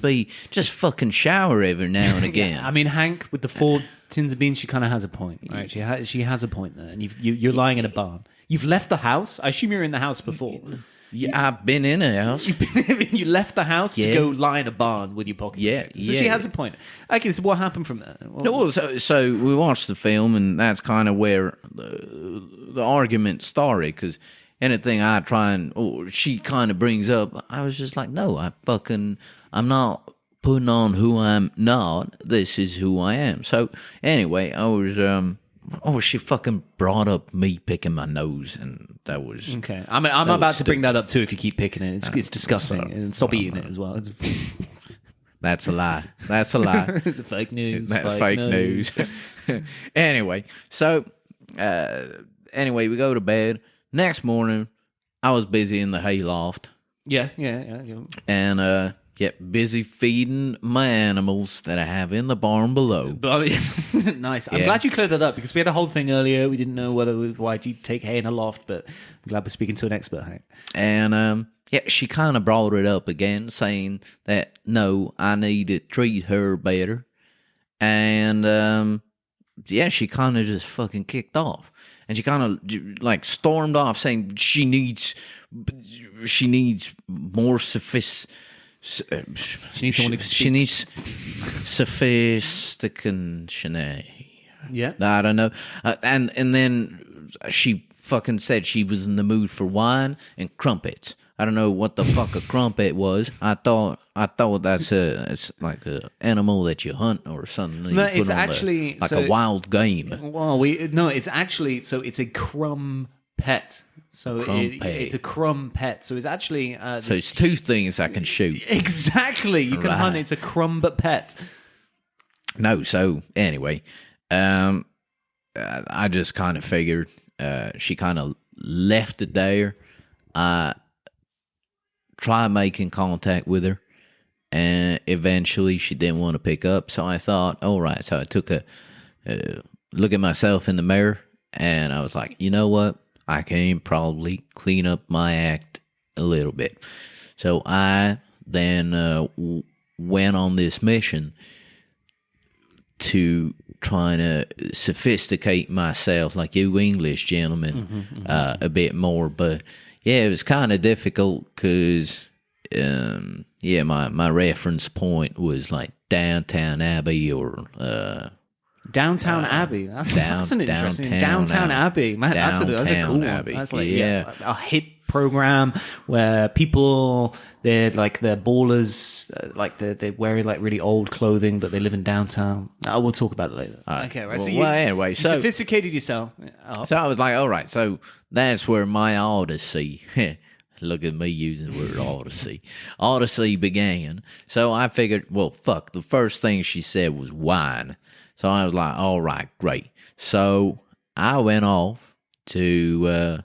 fucking shower every now and again." Yeah, I mean, Hank with the 4 tins of beans, she kind of has a point, right? She has a point there, and you're lying in a barn. You've left the house. I assume you're in the house before. Yeah, I've been in a house. You left the house to go lie in a barn with your pocket. Yeah, so she has a point. Okay, so what happened from there? So we watched the film, and that's kind of where the argument started. Because anything I try or she kind of brings up, I was just like, no, I'm not putting on who I'm not. This is who I am. So anyway, I was. She fucking brought up me picking my nose, and that was okay. I'm about to bring that up too. If you keep picking it, it's disgusting, and stop eating it as well. That's a lie. That's a lie. The fake news. Fake news. Anyway, so we go to bed. Next morning, I was busy in the hayloft. Yeah. And busy feeding my animals that I have in the barn below. Nice. I'm glad you cleared that up, because we had a whole thing earlier. We didn't know why you take hay in a loft, but I'm glad we're speaking to an expert, Hank. And she kind of brought it up again, saying that no, I need to treat her better. And she kind of just fucking kicked off. And she kind of like stormed off, saying she needs more sophistication. She needs sophistication. Yeah, I don't know. And then she fucking said she was in the mood for wine and crumpets. I don't know what the fuck a crumpet was. I thought it's like an animal that you hunt or something. No, it's actually a wild game. Well, it's actually it's a crumpet. So Krumpet. it's a Krumpet. So it's actually So it's two things I can shoot. exactly. You can hunt. It's a Krumpet. No, so anyway, I just kind of figured she kind of left it there. I tried making contact with her, and eventually she didn't want to pick up. So I thought, all right. So I took a look at myself in the mirror, and I was like, you know what? I can probably clean up my act a little bit. So I then went on this mission to trying to sophisticate myself, like you English gentlemen, a bit more. But yeah, it was kind of difficult because, my reference point was like Downtown Abbey or Downtown Abbey. That's an interesting Downtown Abbey. Man, that's a cool Abbey. One. That's like a hit program where people they're ballers, they wear like really old clothing, but they live in downtown. We'll talk about it later. Okay, right. Anyway, you sophisticated yourself. So I was like, all right, so that's where my odyssey. Look at me using the word odyssey. Odyssey began. So I figured, well, fuck. The first thing she said was wine. So I was like, all right, great. So I went off to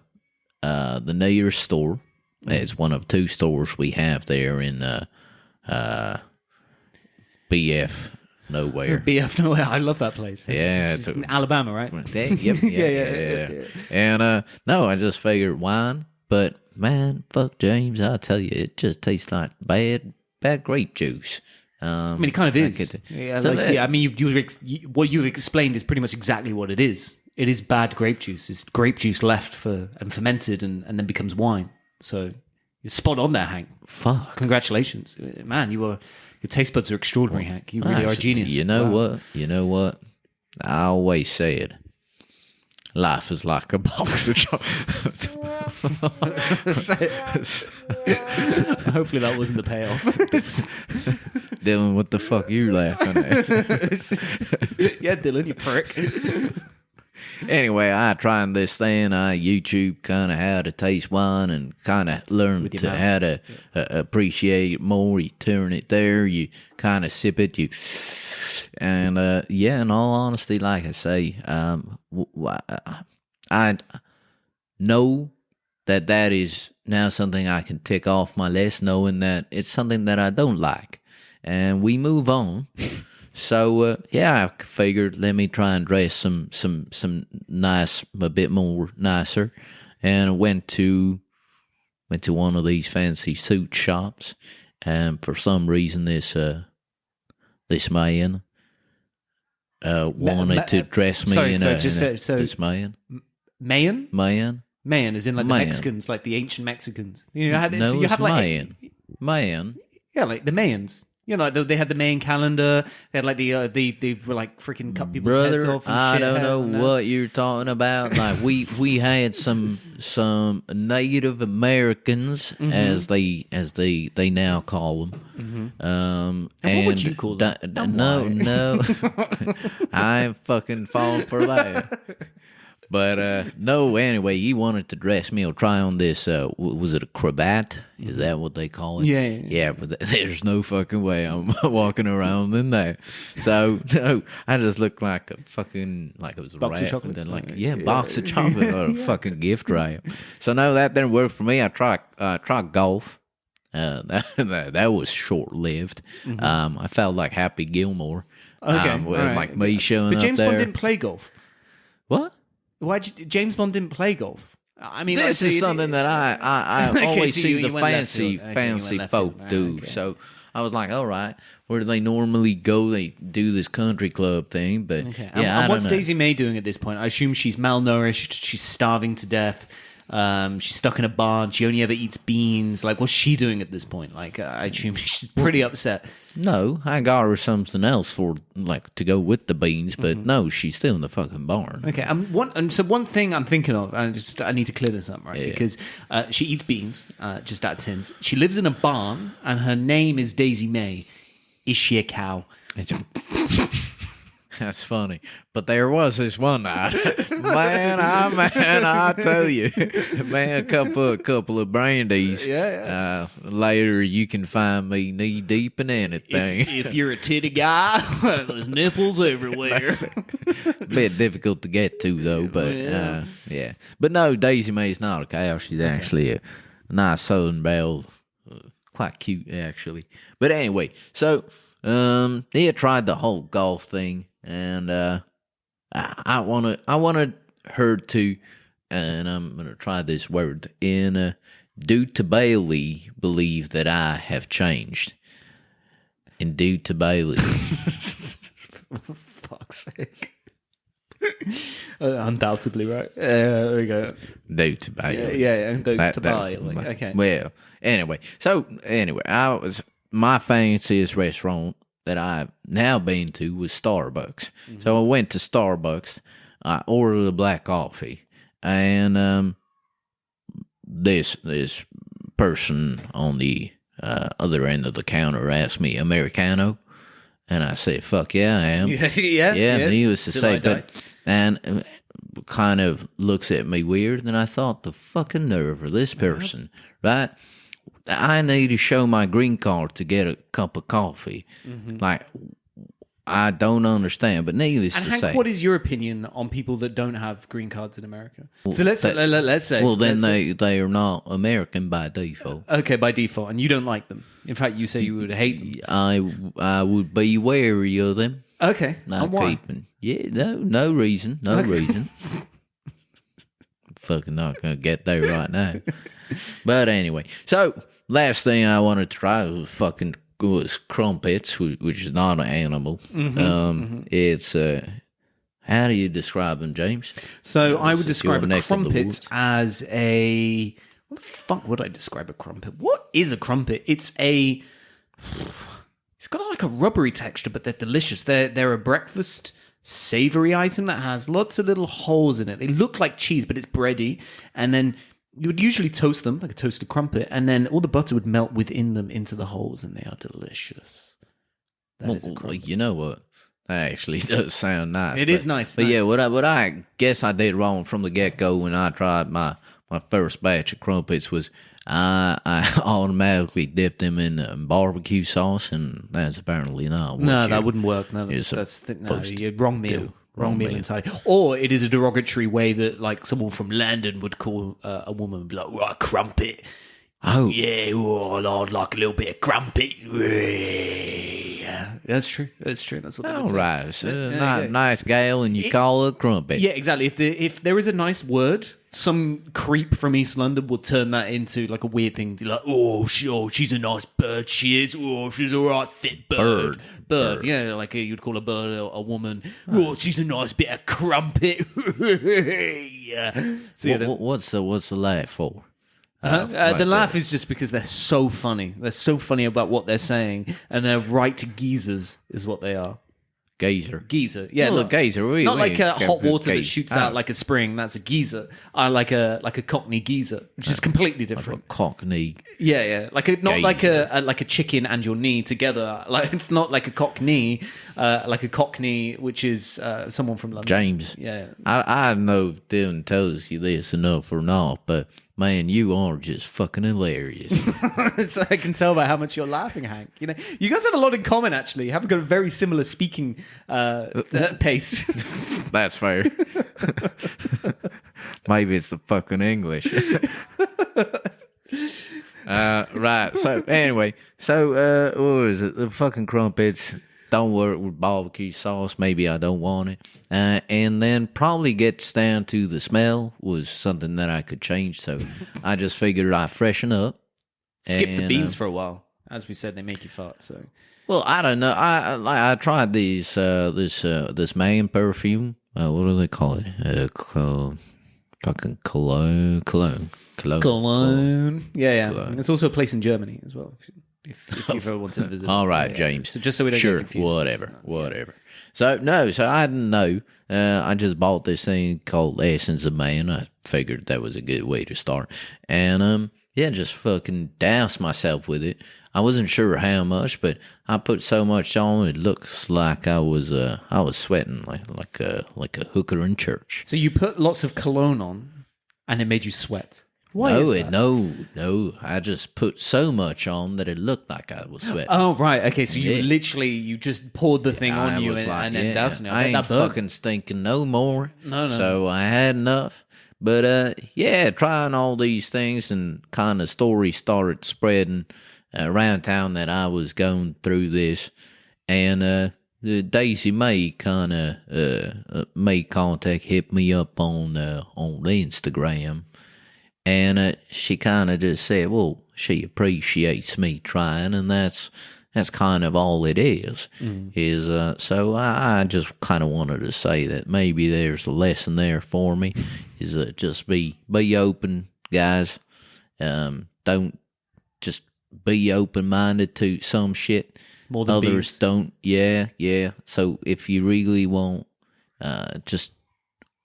the nearest store. It's one of two stores we have there in BF Nowhere. BF Nowhere. I love that place. It's in Alabama, right? Yeah. And no, I just figured wine. But man, fuck James, I tell you, it just tastes like bad grape juice. I mean, it kind of is. What you've explained is pretty much exactly what it is. It is bad grape juice. It's grape juice left and fermented and then becomes wine. So you're spot on there, Hank. Fuck. Congratulations. Man, your taste buds are extraordinary, Hank. You really are a genius. You know what? I always said, life is like a box of chocolates. Hopefully that wasn't the payoff. Dylan, what the fuck are you laughing at? Yeah, Dylan, you prick. Anyway, I tried this thing. I YouTube kind of how to taste wine and kind of learn to how to appreciate it more. You turn it there, you kind of sip it, and in all honesty, like I say, I know that is now something I can tick off my list, knowing that it's something that I don't like, and we move on. So I figured let me try and dress some nice, a bit more nicer, and went to one of these fancy suit shops, and for some reason this man wanted to dress me this man. Mayan? Mayan is in like the Mayan. Mexicans, like the ancient Mexicans. You know, No, you it's have like Mayan. Mayan. Yeah, like the Mayans. You know, they had the Mayan calendar. They had like they were like freaking cut people's heads off. And I shit. don't know what you're talking about. Like we had some Native Americans as they now call them. And what would you call them? No, I ain't fucking falling for that. But no, anyway, he wanted to dress me or try on this, was it a cravat? Is that what they call it? Yeah, but there's no fucking way I'm walking around in that. So, no, I just looked like a fucking, like it was a box rat. of chocolates. And box of chocolate or a fucking gift wrap. So, no, that didn't work for me. I tried golf. That was short-lived. I felt like Happy Gilmore. Okay. Like me showing but up James there. Bond didn't play golf. What? James Bond didn't play golf? I mean, this is something that I Okay, always so see you the went left fancy field. Okay, you went left folk field. do. Okay. So I was like, all right, where do they normally go? They do this country club thing, but Okay. yeah, And what's I don't know. Daisy May doing at this point? I assume she's malnourished. She's starving to death. She's stuck in a barn. She only ever eats beans. Like, what's she doing at this point? Like, I assume she's pretty upset. No, I got her something else for like to go with the beans, but no, she's still in the fucking barn. Okay, so one thing I'm thinking of, and I need to clear this up, right? Yeah. Because she eats beans, just out of tins. She lives in a barn, and her name is Daisy May. Is she a cow? That's funny. But there was this one night, man, I tell you, man, a couple of brandies. Yeah. Later, you can find me knee deep in anything. If you're a titty guy, there's nipples everywhere. Bit difficult to get to though, but yeah. But no, Daisy Mae's not a cow. She's actually a nice Southern belle, quite cute actually. But anyway, so he had tried the whole golf thing. And I wanted her to, and I'm gonna try this word due to Bailey believe that I have changed. And due to Bailey, Fuck's sake. Undoubtedly, right? There we go. due to Bailey, Yeah. Due to Bailey. Okay. Well, anyway, my fanciest restaurant that I've now been to was Starbucks. Mm-hmm. So I went to Starbucks. I ordered a black coffee, and this person on the other end of the counter asked me Americano, and I said, "Fuck yeah, I am." Yeah. Needless to say, and kind of looks at me weird, and I thought, the fucking nerve of this person, right? I need to show my green card to get a cup of coffee. Mm-hmm. Like, I don't understand, but needless to Hank, say. what is your opinion on people that don't have green cards in America? So let's say. Well, then they are not American by default. Okay, by default, and you don't like them. In fact, you say you would hate them. I would be wary of them. Okay, Not and why? keeping. Yeah, no reason. Fucking not going to get there right now. But anyway, so last thing I wanted to try was crumpets, which is not an animal. It's how do you describe them, James? So I would describe a crumpet as a. What the fuck would I describe a crumpet? What is a crumpet? It's got like a rubbery texture, but they're delicious. They're a breakfast savory item that has lots of little holes in it. They look like cheese, but it's bready, and then you would usually toast them like a toasted crumpet, and then all the butter would melt within them into the holes, and they are delicious. That is a crumpet. You know what? That actually does sound nice. It is nice. But yeah, what I guess I did wrong from the get-go when I tried my first batch of crumpets was I automatically dipped them in barbecue sauce, and that's apparently not what that wouldn't work. No, you're wrong meal. Wrong meal entirely. Or it is a derogatory way that like someone from London would call a woman and be like, "Oh, crumpet." Oh. Yeah, I'd like a little bit of crumpet. Yeah. That's true. That's what they would say. All right. So, nice gal, and you call it crumpet. Yeah, exactly. If there is a nice word, some creep from East London will turn that into like a weird thing. Like, she's a nice bird, she is. Oh, she's a right fit bird. Bird. Yeah, like you'd call a bird a woman. Oh, she's a nice bit of crumpet. Yeah. So, what's the laugh for? The laugh is just because they're so funny. They're so funny about what they're saying, and they're right geezers is what they are. Geezer. Yeah, well, a geyser. Not like a hot water that shoots out like a spring. That's a geezer. I like a Cockney geezer, which is completely different. Like a Cockney. Yeah. Not like a chicken and your knee together. Like not like a Cockney, like a Cockney, which is someone from London. James. Yeah. I don't know if Dylan tells you this enough or not, but man, you are just fucking hilarious. So I can tell by how much you're laughing, Hank. You know, you guys had a lot in common. Actually, you have got a very similar speaking pace. That's fair. Maybe it's the fucking English. Right. So anyway, what was it? The fucking crumpets don't work with barbecue sauce. Maybe I don't want it. And then probably gets down to the smell was something that I could change. So I just figured I'd freshen up. Skip the beans for a while. As we said, they make you fart. So, well, I don't know. I tried this man perfume. What do they call it? Fucking cologne. Yeah. Cologne. It's also a place in Germany as well. If you ever want to visit. All right, James. So just so we don't get confused. Whatever. So I didn't know. I just bought this thing called Essence of Man. I figured that was a good way to start. And just fucking douse myself with it. I wasn't sure how much, but I put so much on, it looks like I was sweating like a hooker in church. So you put lots of cologne on, and it made you sweat. Why is that? No. I just put so much on that it looked like I was sweating. Oh, right. Okay, so you just poured the thing on you and then dousing it. I ain't fucking stinking no more. No. So I had enough. But, trying all these things and kind of stories started spreading around town that I was going through this. And Daisy May kind of made contact, hit me up on the Instagram. And she kind of just said, well, she appreciates me trying, and that's kind of all it is. So I just kind of wanted to say that maybe there's a lesson there for me, is just be open, guys. Don't just be open-minded to some shit. More than others bees. Don't. Yeah. So if you really want, just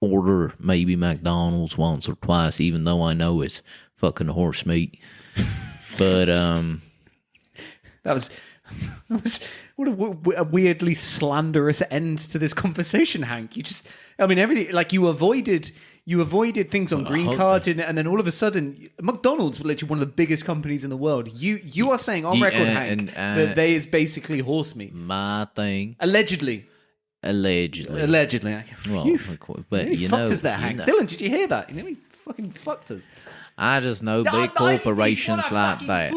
order maybe McDonald's once or twice, even though I know it's fucking horse meat. But that was what a weirdly slanderous end to this conversation, Hank. Everything, like you avoided things on green cards, and then all of a sudden, McDonald's, literally one of the biggest companies in the world. You are saying on record, Hank, that they is basically horse meat. My thing. Allegedly. Well, but you fucked us there, Hank. Dylan, did you hear that? He fucking fucked us. I just know big corporations like that.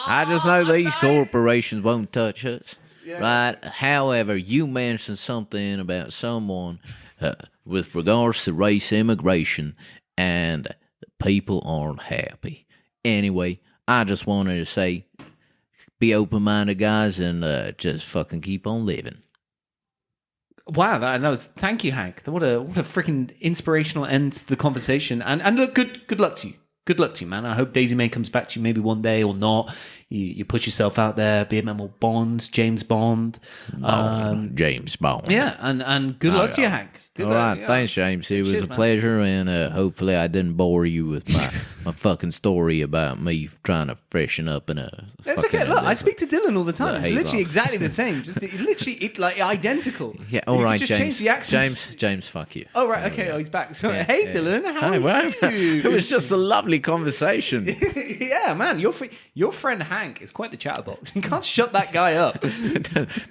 I just know these corporations won't touch us, right? However, you mentioned something about someone with regards to race immigration, and people aren't happy. Anyway, I just wanted to say, be open-minded, guys, and just fucking keep on living. Wow, that was. Thank you, Hank. What a freaking inspirational end to the conversation. And look, good luck to you. Good luck to you, man. I hope Daisy May comes back to you maybe one day or not. You push yourself out there, be a member of James Bond. James Bond. Yeah, and good luck to you, Hank. Good All luck, right, thanks, James. It was Cheers, a man. pleasure, and hopefully I didn't bore you with my fucking story about me trying to freshen up in a. It's okay. Look, I speak to Dylan all the time. It's literally exactly the same. Just like identical. Yeah. All right, just James. change the accents. James. Fuck you. Oh right. Okay. Oh, he's back. So hey, Dylan. How are you? It was just a lovely conversation. Yeah, man. Your friend Hank is quite the chatterbox. You can't shut that guy up.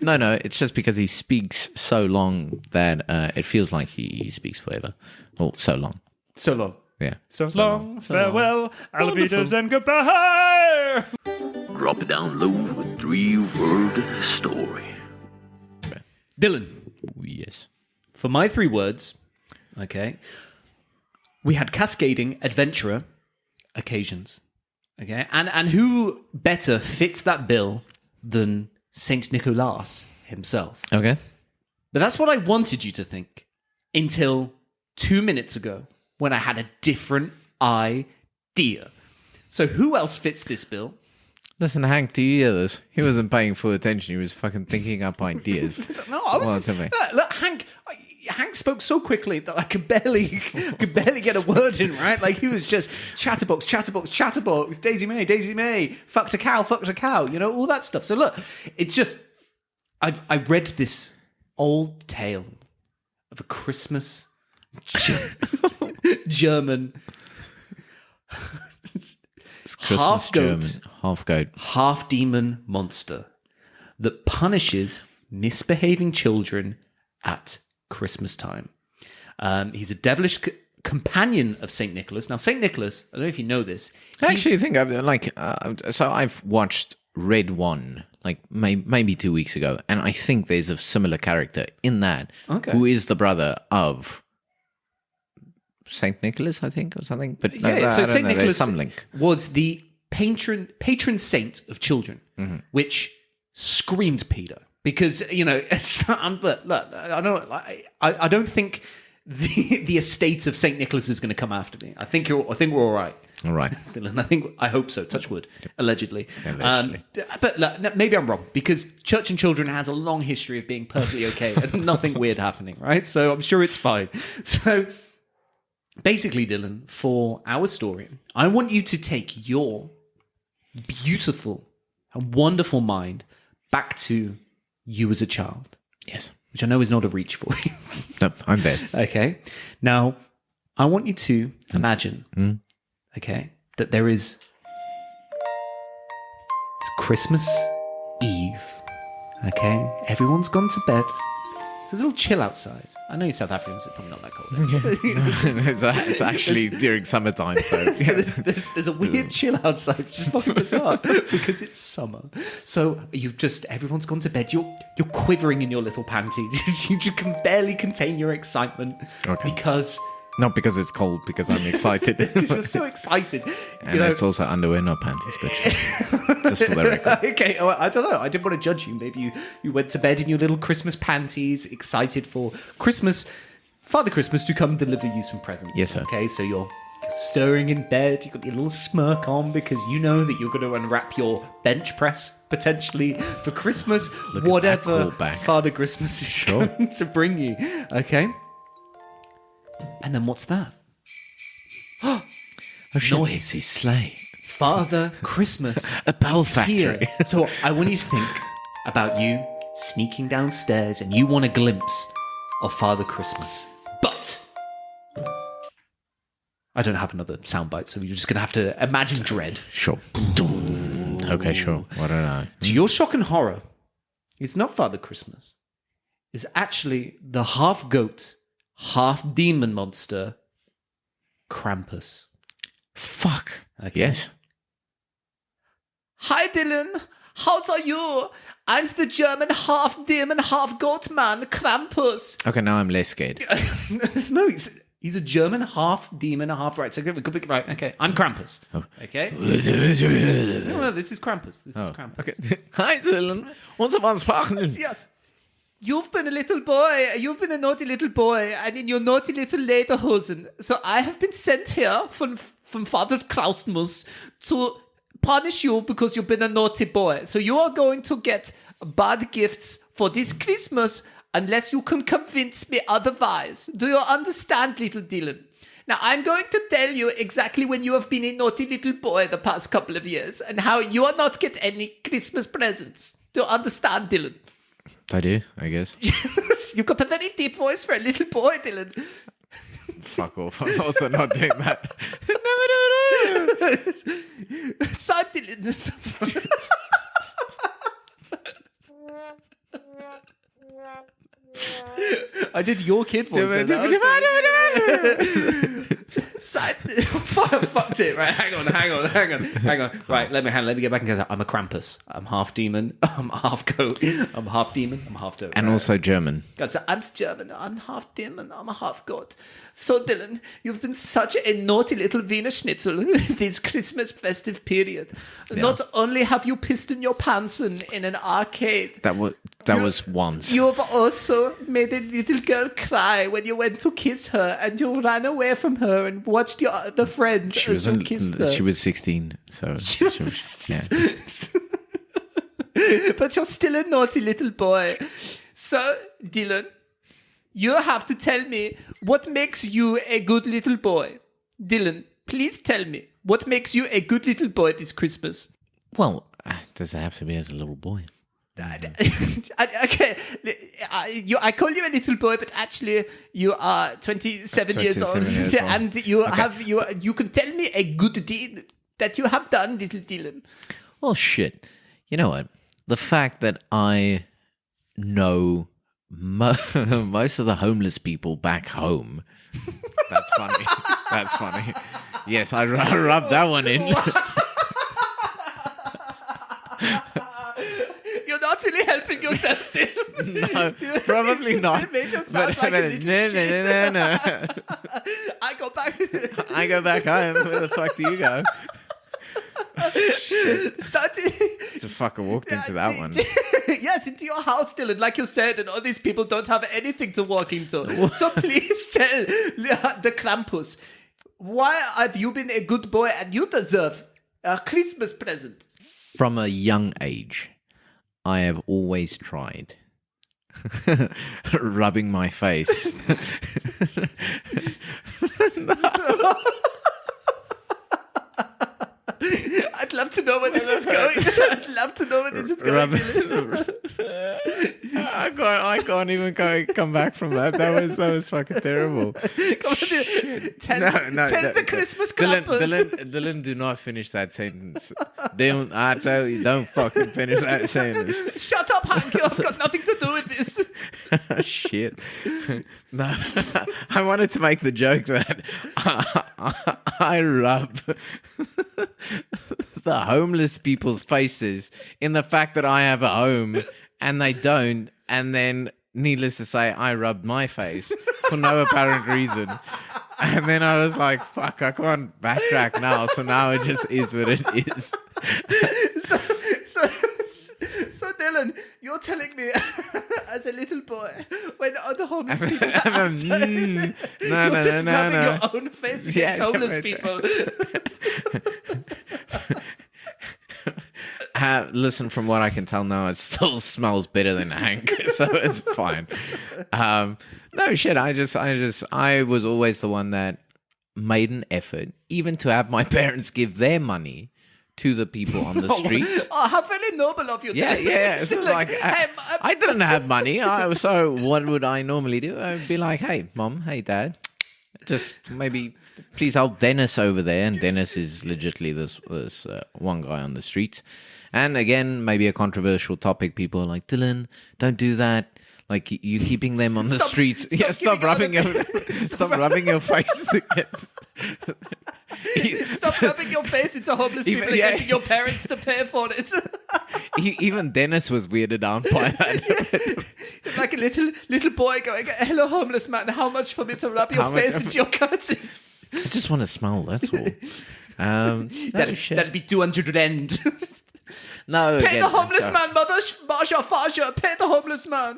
No. It's just because he speaks so long that it feels like he speaks forever. Well, so long. So long. Yeah. So long. Farewell. Alvidas and goodbye. Drop it down low with 3-word story. Dylan. Yes. For my 3 words, okay, we had cascading adventurer occasions. Okay, and who better fits that bill than Saint Nicholas himself? Okay. But that's what I wanted you to think until 2 minutes ago when I had a different idea. So who else fits this bill? Listen, Hank, do you hear this? He wasn't paying full attention. He was fucking thinking up ideas. No, I was. Look, Hank spoke so quickly that I could barely get a word in. Right, like he was just chatterbox. Daisy May, fucked a cow. You know, all that stuff. So look, it's just I read this old tale of a Christmas German. Half goat, half goat, half demon monster that punishes misbehaving children at Christmas time. He's a devilish companion of Saint Nicholas. Now, Saint Nicholas, I don't know if you know this. I actually think so I've watched Red One like maybe 2 weeks ago, and I think there's a similar character in that who is the brother of Saint Nicholas, I think, or something. But so Saint Nicholas some link. Was the patron saint of children, which screamed Peter because look, I don't think the estate of Saint Nicholas is going to come after me. I think we're all right. All right, Dylan. I hope so. Touch wood. Allegedly. But look, maybe I'm wrong because Church and Children has a long history of being perfectly okay and nothing weird happening. Right, so I'm sure it's fine. So. Basically, Dylan, for our story, I want you to take your beautiful and wonderful mind back to you as a child. Yes. Which I know is not a reach for you. No, I'm there. Okay. Now, I want you to imagine, okay, that there is... It's Christmas Eve. Okay? Everyone's gone to bed. It's a little chill outside. I know you're South Africans, it's probably not that cold. It's actually during summertime, so... So there's a weird chill outside, which is fucking bizarre because it's summer. So everyone's gone to bed. You're quivering in your little panties. You can barely contain your excitement because... Not because it's cold, because I'm excited. Because you're so excited. And it's also underwear, not panties, but just for the record. Okay, well, I don't know. I didn't want to judge you. Maybe you went to bed in your little Christmas panties, excited for Christmas, Father Christmas to come deliver you some presents. Yes, sir. Okay, so you're stirring in bed. You've got your little smirk on because you know that you're going to unwrap your bench press potentially for Christmas, whatever Father Christmas is going to bring you. Okay. And then what's that? Oh shit, it's his sleigh. Father Christmas. A bell is factory. here. So I want you to think about you sneaking downstairs and you want a glimpse of Father Christmas. But I don't have another soundbite, so you're just going to have to imagine dread. Sure. Okay, sure. Why don't I? To your shock and horror, it's not Father Christmas. It's actually the half-goat, half-demon monster, Krampus. Fuck. Okay. Yes. Hi, Dylan. How's are you? I'm the German half-demon, half-goat man, Krampus. Okay, now I'm less scared. No, he's a German half-demon, half-right. So right, okay. I'm Krampus. Oh. Okay? No, this is Krampus. This is Krampus. Okay. Hi, Dylan. Once upon a time. Yes. You've been a little boy. You've been a naughty little boy, and in your naughty little lederhosen. So I have been sent here from Father Krausmus to punish you because you've been a naughty boy. So you are going to get bad gifts for this Christmas unless you can convince me otherwise. Do you understand, little Dylan? Now, I'm going to tell you exactly when you have been a naughty little boy the past couple of years and how you will not get any Christmas presents. Do you understand, Dylan? I do, I guess. You've got a very deep voice for a little boy, Dylan. Fuck off. I'm also not doing that. Sorry, Dylan. I did your kid voice. Fucked it. Right, hang on. Right, let me get back and go. I'm a Krampus. I'm half demon. I'm half goat. I'm half demon. I'm half goat. And also German. God, so I'm German. I'm half demon. I'm a half goat. So Dylan, you've been such a naughty little Wiener Schnitzel this Christmas festive period. Yeah. Not only have you pissed in your pants in an arcade. That was once. You've also made a little girl cry when you went to kiss her, and you ran away from her and watched your other friends as you kissed her. She was 16, so yeah. But you're still a naughty little boy. So, Dylan, you have to tell me what makes you a good little boy. Dylan, please tell me what makes you a good little boy this Christmas. Well, does it have to be as a little boy? Okay, I call you a little boy, but actually you are 27 years old, and you can tell me a good deed that you have done, little Dylan. Well, shit. You know what? The fact that I know most of the homeless people back home. That's funny. That's funny. Yes, I rubbed that one in. You're not really helping yourself, Dylan. No, probably not. It made you sound like a little shit. No. I go back. I go back home. Where the fuck do you go? Just fucking walked into that one. Yes, into your house, Dylan, like you said, and all these people don't have anything to walk into. So please tell the Krampus, why have you been a good boy and you deserve a Christmas present? From a young age, I have always tried rubbing my face. I'd love to know where this is going. I'd love to know where this is going. I can't even come back from that. That was fucking terrible. Tell the Christmas Krumpus. Dylan, do not finish that sentence. I tell you, don't fucking finish that sentence. Shut up, Hanky. I've got nothing to do with this. Shit. No, I wanted to make the joke that I rub the homeless people's faces in the fact that I have a home and they don't, and then needless to say, I rubbed my face for no apparent reason. And then I was like, fuck, I can't backtrack now, so now it just is what it is. So Dylan, you're telling me as a little boy, when other homeless people are outside, you're just rubbing your own face against homeless people. Listen, from what I can tell now, it still smells better than Hank, so it's fine. No shit, I was always the one that made an effort, even to have my parents give their money to the people on the streets. Oh, how very noble of you. Yeah. So I didn't have money. So what would I normally do? I would be like, hey, Mom, hey, Dad, just maybe please help Dennis over there. And Dennis is legitimately this one guy on the streets. And again, maybe a controversial topic. People are like, Dylan, don't do that. Like, you keeping them on the streets. Stop rubbing your face against. Stop rubbing your face into homeless people and getting your parents to pay for it. Even Dennis was weirded out by that. Like a little boy going, hello, homeless man, how much for me to rub your face into your curtains? I just want to smell, that's all. That'd be 200 rand. No, pay the homeless man, mother, Marsha, Faja, pay the homeless man.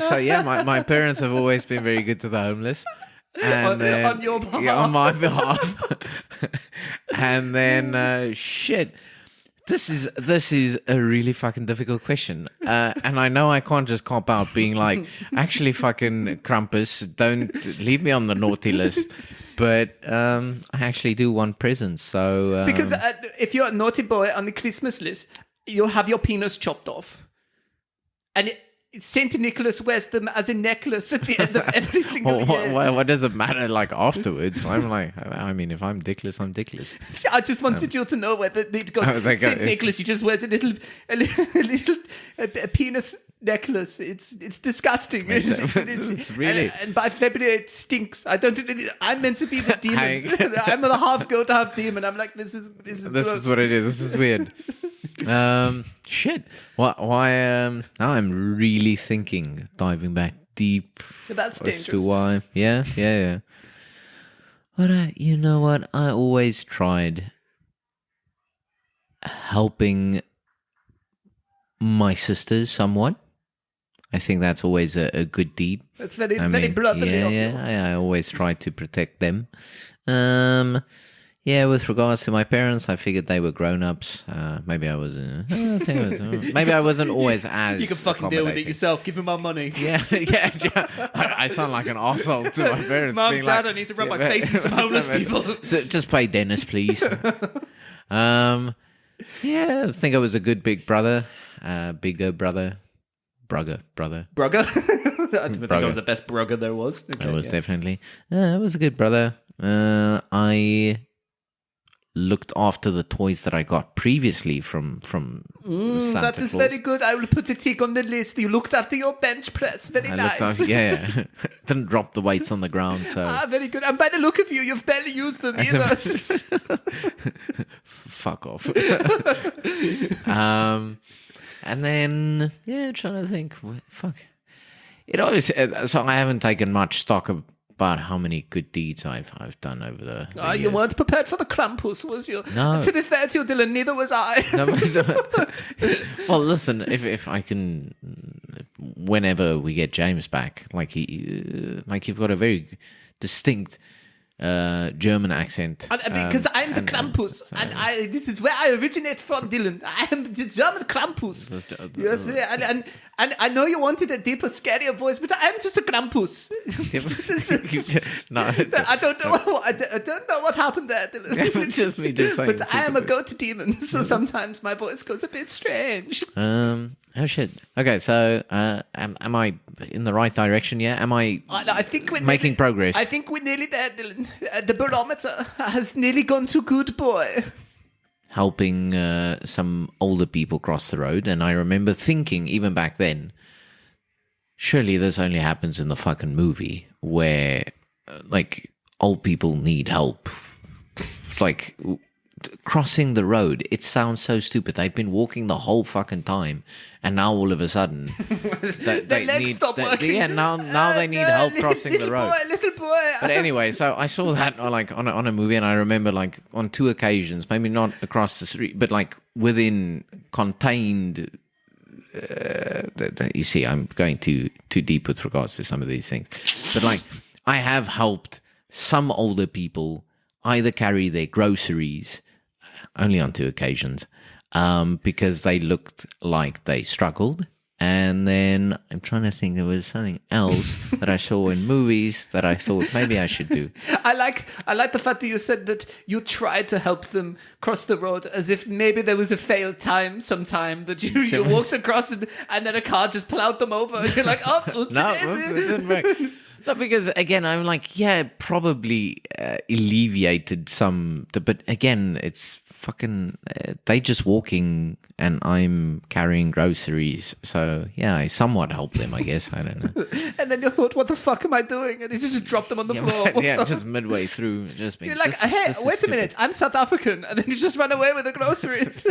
So yeah, my parents have always been very good to the homeless. And on your behalf. Yeah, on my behalf. And then shit. This is a really fucking difficult question. And I know I can't just cop out being like, actually fucking Krumpus, don't leave me on the naughty list. But I actually do want presents, so... Because if you're a naughty boy on the Christmas list, you'll have your penis chopped off. And St. Nicholas wears them as a necklace at the end of every single year. What does it matter, like, afterwards? I'm like, I mean, if I'm dickless, I'm dickless. I just wanted you to know whether it goes... St. Nicholas, he just wears a penis necklace. It's disgusting. It's really... And by February, it stinks. I'm meant to be the demon. I'm the half goat, half demon. I'm like, this is what it is. This is weird. Shit. Why? Now I'm really thinking, diving back deep. That's dangerous. As to why? Yeah. But you know what? I always tried helping my sisters somewhat. I think that's always a good deed. That's very brotherly of you. I always try to protect them. Yeah, with regards to my parents, I figured they were grown-ups. Maybe I wasn't. Maybe I wasn't always as. You can fucking deal with it yourself. Give me my money. Yeah. I sound like an arsehole to my parents. Mom, being Dad, like, I need to rub my face in some homeless people. So just pay Dennis, please. Yeah, I think I was a good big brother, bigger brother. Brugger. I think I was the best brugger there was. Okay, I was definitely. I was a good brother. I looked after the toys that I got previously from Santa that is Claus. very good. I will put a tick on the list. You looked after your bench press. Very nice. Yeah. Didn't drop the weights on the ground. So very good. And by the look of you, you've barely used them either. Fuck off. And then, I'm trying to think. Fuck. It always. So I haven't taken much stock about how many good deeds I've done over the years. You weren't prepared for the Krumpus, was you? No. To be fair to you, Dylan, neither was I. Well, listen, if I can, whenever we get James back, like you've got a very distinct German accent. Because I'm the Krumpus, and this is where I originate from, Dylan. I am the German Krumpus. Yes, and I know you wanted a deeper, scarier voice, but I'm just a Krumpus. No, I don't know what happened there, Dylan. it's just me just saying. But I am a goat demon, so sometimes my voice goes a bit strange. Oh shit. Okay, so am I in the right direction? Yeah. Am I think we're making progress? I think we're nearly there, Dylan. The barometer has nearly gone to good boy. Helping some older people cross the road, and I remember thinking, even back then, surely this only happens in the fucking movie where, like, old people need help. Like, crossing the road, it sounds so stupid. They've been walking the whole fucking time, and now all of a sudden their legs stop working. Yeah, now they need help crossing the road. Little boy. But anyway, so I saw that like on a movie, and I remember like on 2 occasions, maybe not across the street, but like within contained. You see, I'm going too deep with regards to some of these things, but like I have helped some older people either carry their groceries. Only on 2 occasions, because they looked like they struggled. And then I'm trying to think, there was something else that I saw in movies that I thought maybe I should do. I like the fact that you said that you tried to help them cross the road, as if maybe there was a failed time sometime that you walked across and then a car just plowed them over. And you're like, oh, oops, no, it didn't work. No, because again, I'm like, yeah, probably alleviated some, but again, it's fucking, they just walking and I'm carrying groceries. So yeah, I somewhat helped them, I guess. I don't know. And then you thought, what the fuck am I doing? And you just dropped them on the floor. Yeah, just midway through. Just being, you're like, hey, wait a minute, I'm South African. And then you just run away with the groceries.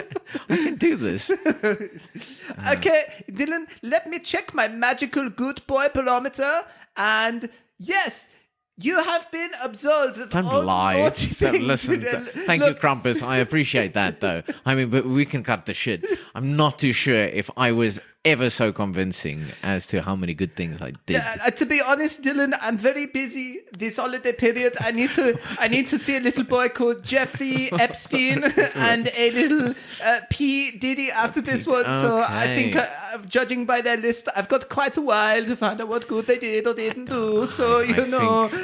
I can do this. Okay, Dylan, let me check my magical good boy barometer. And yes, you have been absolved of Don't all lie. naughty things. Listen, thank you, Krumpus. I appreciate that, though. I mean, but we can cut the shit. I'm not too sure if I was ever so convincing as to how many good things I did. Yeah, to be honest, Dylan, I'm very busy this holiday period. I need to see a little boy called Jeffrey Epstein and a little P. Diddy after this one. Okay. So I think, judging by their list, I've got quite a while to find out what good they did or didn't do. So I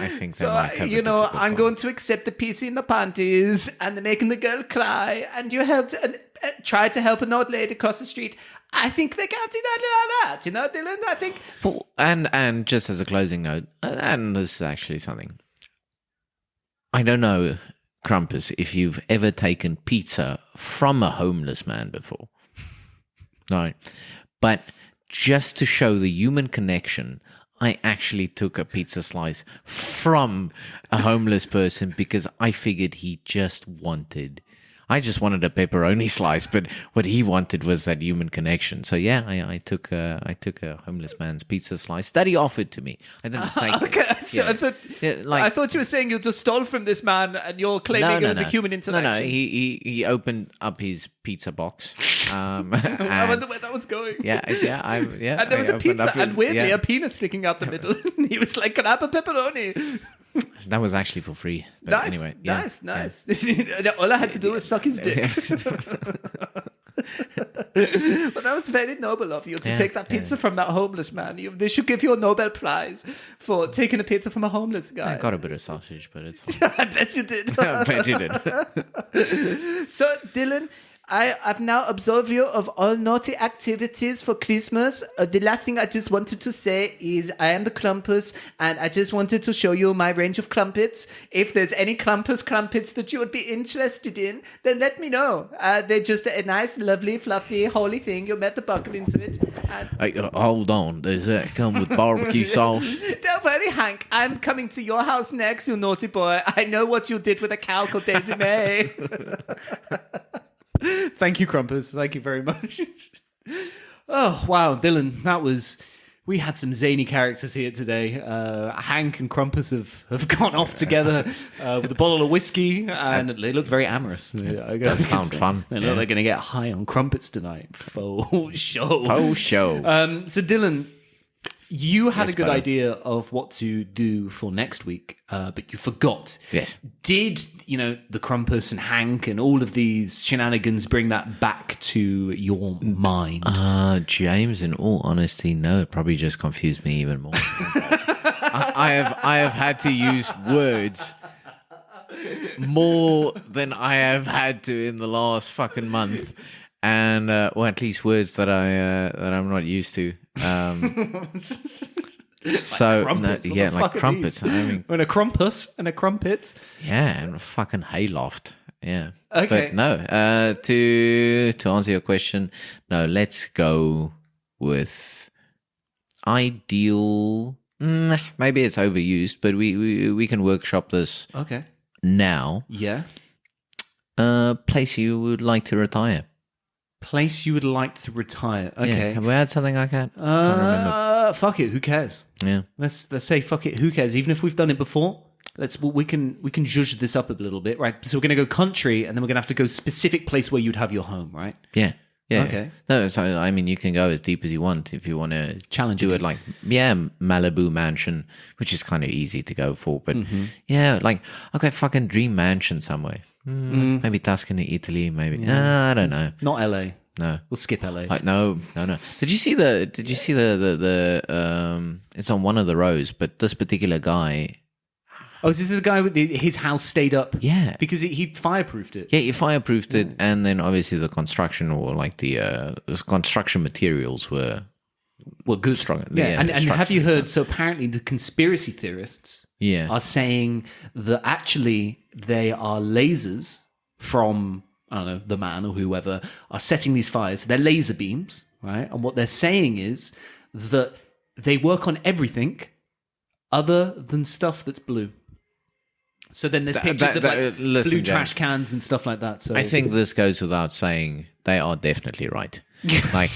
think so might have a I'm difficult going to accept the PC in the panties and making the girl cry. And you helped try to help an old lady across the street. I think they can't do that, you know, Dylan. I think. Well, and just as a closing note, and this is actually something. I don't know, Krumpus, if you've ever taken pizza from a homeless man before. No, but just to show the human connection, I actually took a pizza slice from a homeless person because I figured he just wanted. I just wanted a pepperoni slice, but what he wanted was that human connection. So yeah, I took a homeless man's pizza slice that he offered to me. I didn't take okay, it. so Yeah. I thought you were saying you just stole from this man and you're claiming it was a human interaction. No, he opened up his pizza box. I wonder where that was going. Yeah. And there was a pizza and weirdly a penis sticking out the middle. He was like, "Can I have a pepperoni?" That was actually for free. But nice, anyway, nice. All I had to do was suck his dick. But that was very noble of you to take that pizza from that homeless man. They should give you a Nobel Prize for taking a pizza from a homeless guy. I got a bit of sausage, but it's fine. I bet you did. I bet you did. So, Dylan, I've now absolved you of all naughty activities for Christmas. The last thing I just wanted to say is I am the Krumpus, and I just wanted to show you my range of crumpets. If there's any crumpets that you would be interested in, then let me know. They're just a nice, lovely, fluffy, holy thing. You met the buckle into it. Hey, hold on. Does that come with barbecue sauce? Don't worry, Hank. I'm coming to your house next, you naughty boy. I know what you did with a cow called Daisy May. Thank you, Krumpus. Thank you very much. Oh, wow, Dylan, we had some zany characters here today. Hank and Krumpus have gone off together with a bottle of whiskey, and they look very amorous. That sounds fun. They look like they're going to get high on crumpets tonight. Faux show. Faux show. So, Dylan, You had Yes, a good brother. idea of what to do for next week, but you forgot. Yes. Did, the Krumpus and Hank and all of these shenanigans bring that back to your mind? James, in all honesty, no. It probably just confused me even more. I have had to use words more than I have had to in the last fucking month, and or at least words that I'm not used to. So Crumpets? What the like fuck are crumpets. these? I mean, And a Krumpus and a crumpet. yeah, and a fucking hayloft. Yeah. Okay. But no, to answer your question, no. Let's go with ideal. Maybe it's overused, but we can workshop this Okay. now. Yeah. Place you would like to retire. Place you would like to retire. Okay. Yeah. Have we had something like that? Can't remember. Fuck it. Who cares? Yeah. Let's say fuck it. Who cares? Even if we've done it before, we can judge this up a little bit, right? So we're gonna go country, and then we're gonna have to go specific place where you'd have your home, right? Yeah. Yeah. Okay. No, so I mean, you can go as deep as you want if you want to Challenge do it. it like Malibu mansion, which is kind of easy to go for. But Mm-hmm. yeah, like okay, fucking dream mansion somewhere. Maybe Tuscany, Italy. Maybe I don't know. Not LA. No. We'll skip LA. No. Did you see the it's on one of the rows, but this particular guy, Oh, is this the guy with his house stayed up? Yeah. Because he fireproofed it. yeah, he fireproofed it, and then obviously the construction or like the construction materials were Well, good. strong. Yeah, and have you structurally heard? So apparently, the conspiracy theorists Yeah. are saying that actually they are lasers from I don't know the man or whoever are setting these fires. So they're laser beams, right? And what they're saying is that they work on everything other than stuff that's blue. So then there's pictures of like listen, blue James. trash cans and stuff like that. So I think this goes without saying. They are definitely right. Like,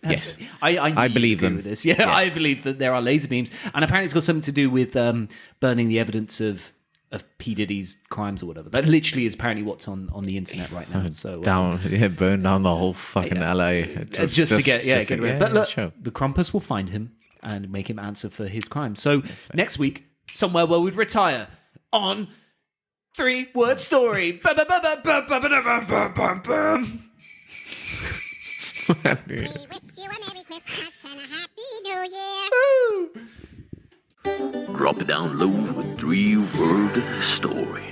yes. I believe agree them. with this. Yeah, Yes. I believe that there are laser beams, and apparently it's got something to do with burning the evidence of P Diddy's crimes or whatever. That literally is apparently what's on the internet right now. So Burn down the whole fucking LA. just to get rid of it. But look, sure. the Krumpus will find him and make him answer for his crime. So next week, somewhere where we'd retire on 3-word story. We wish you a Merry Christmas and a Happy New Year. Drop it down low with 3-word story.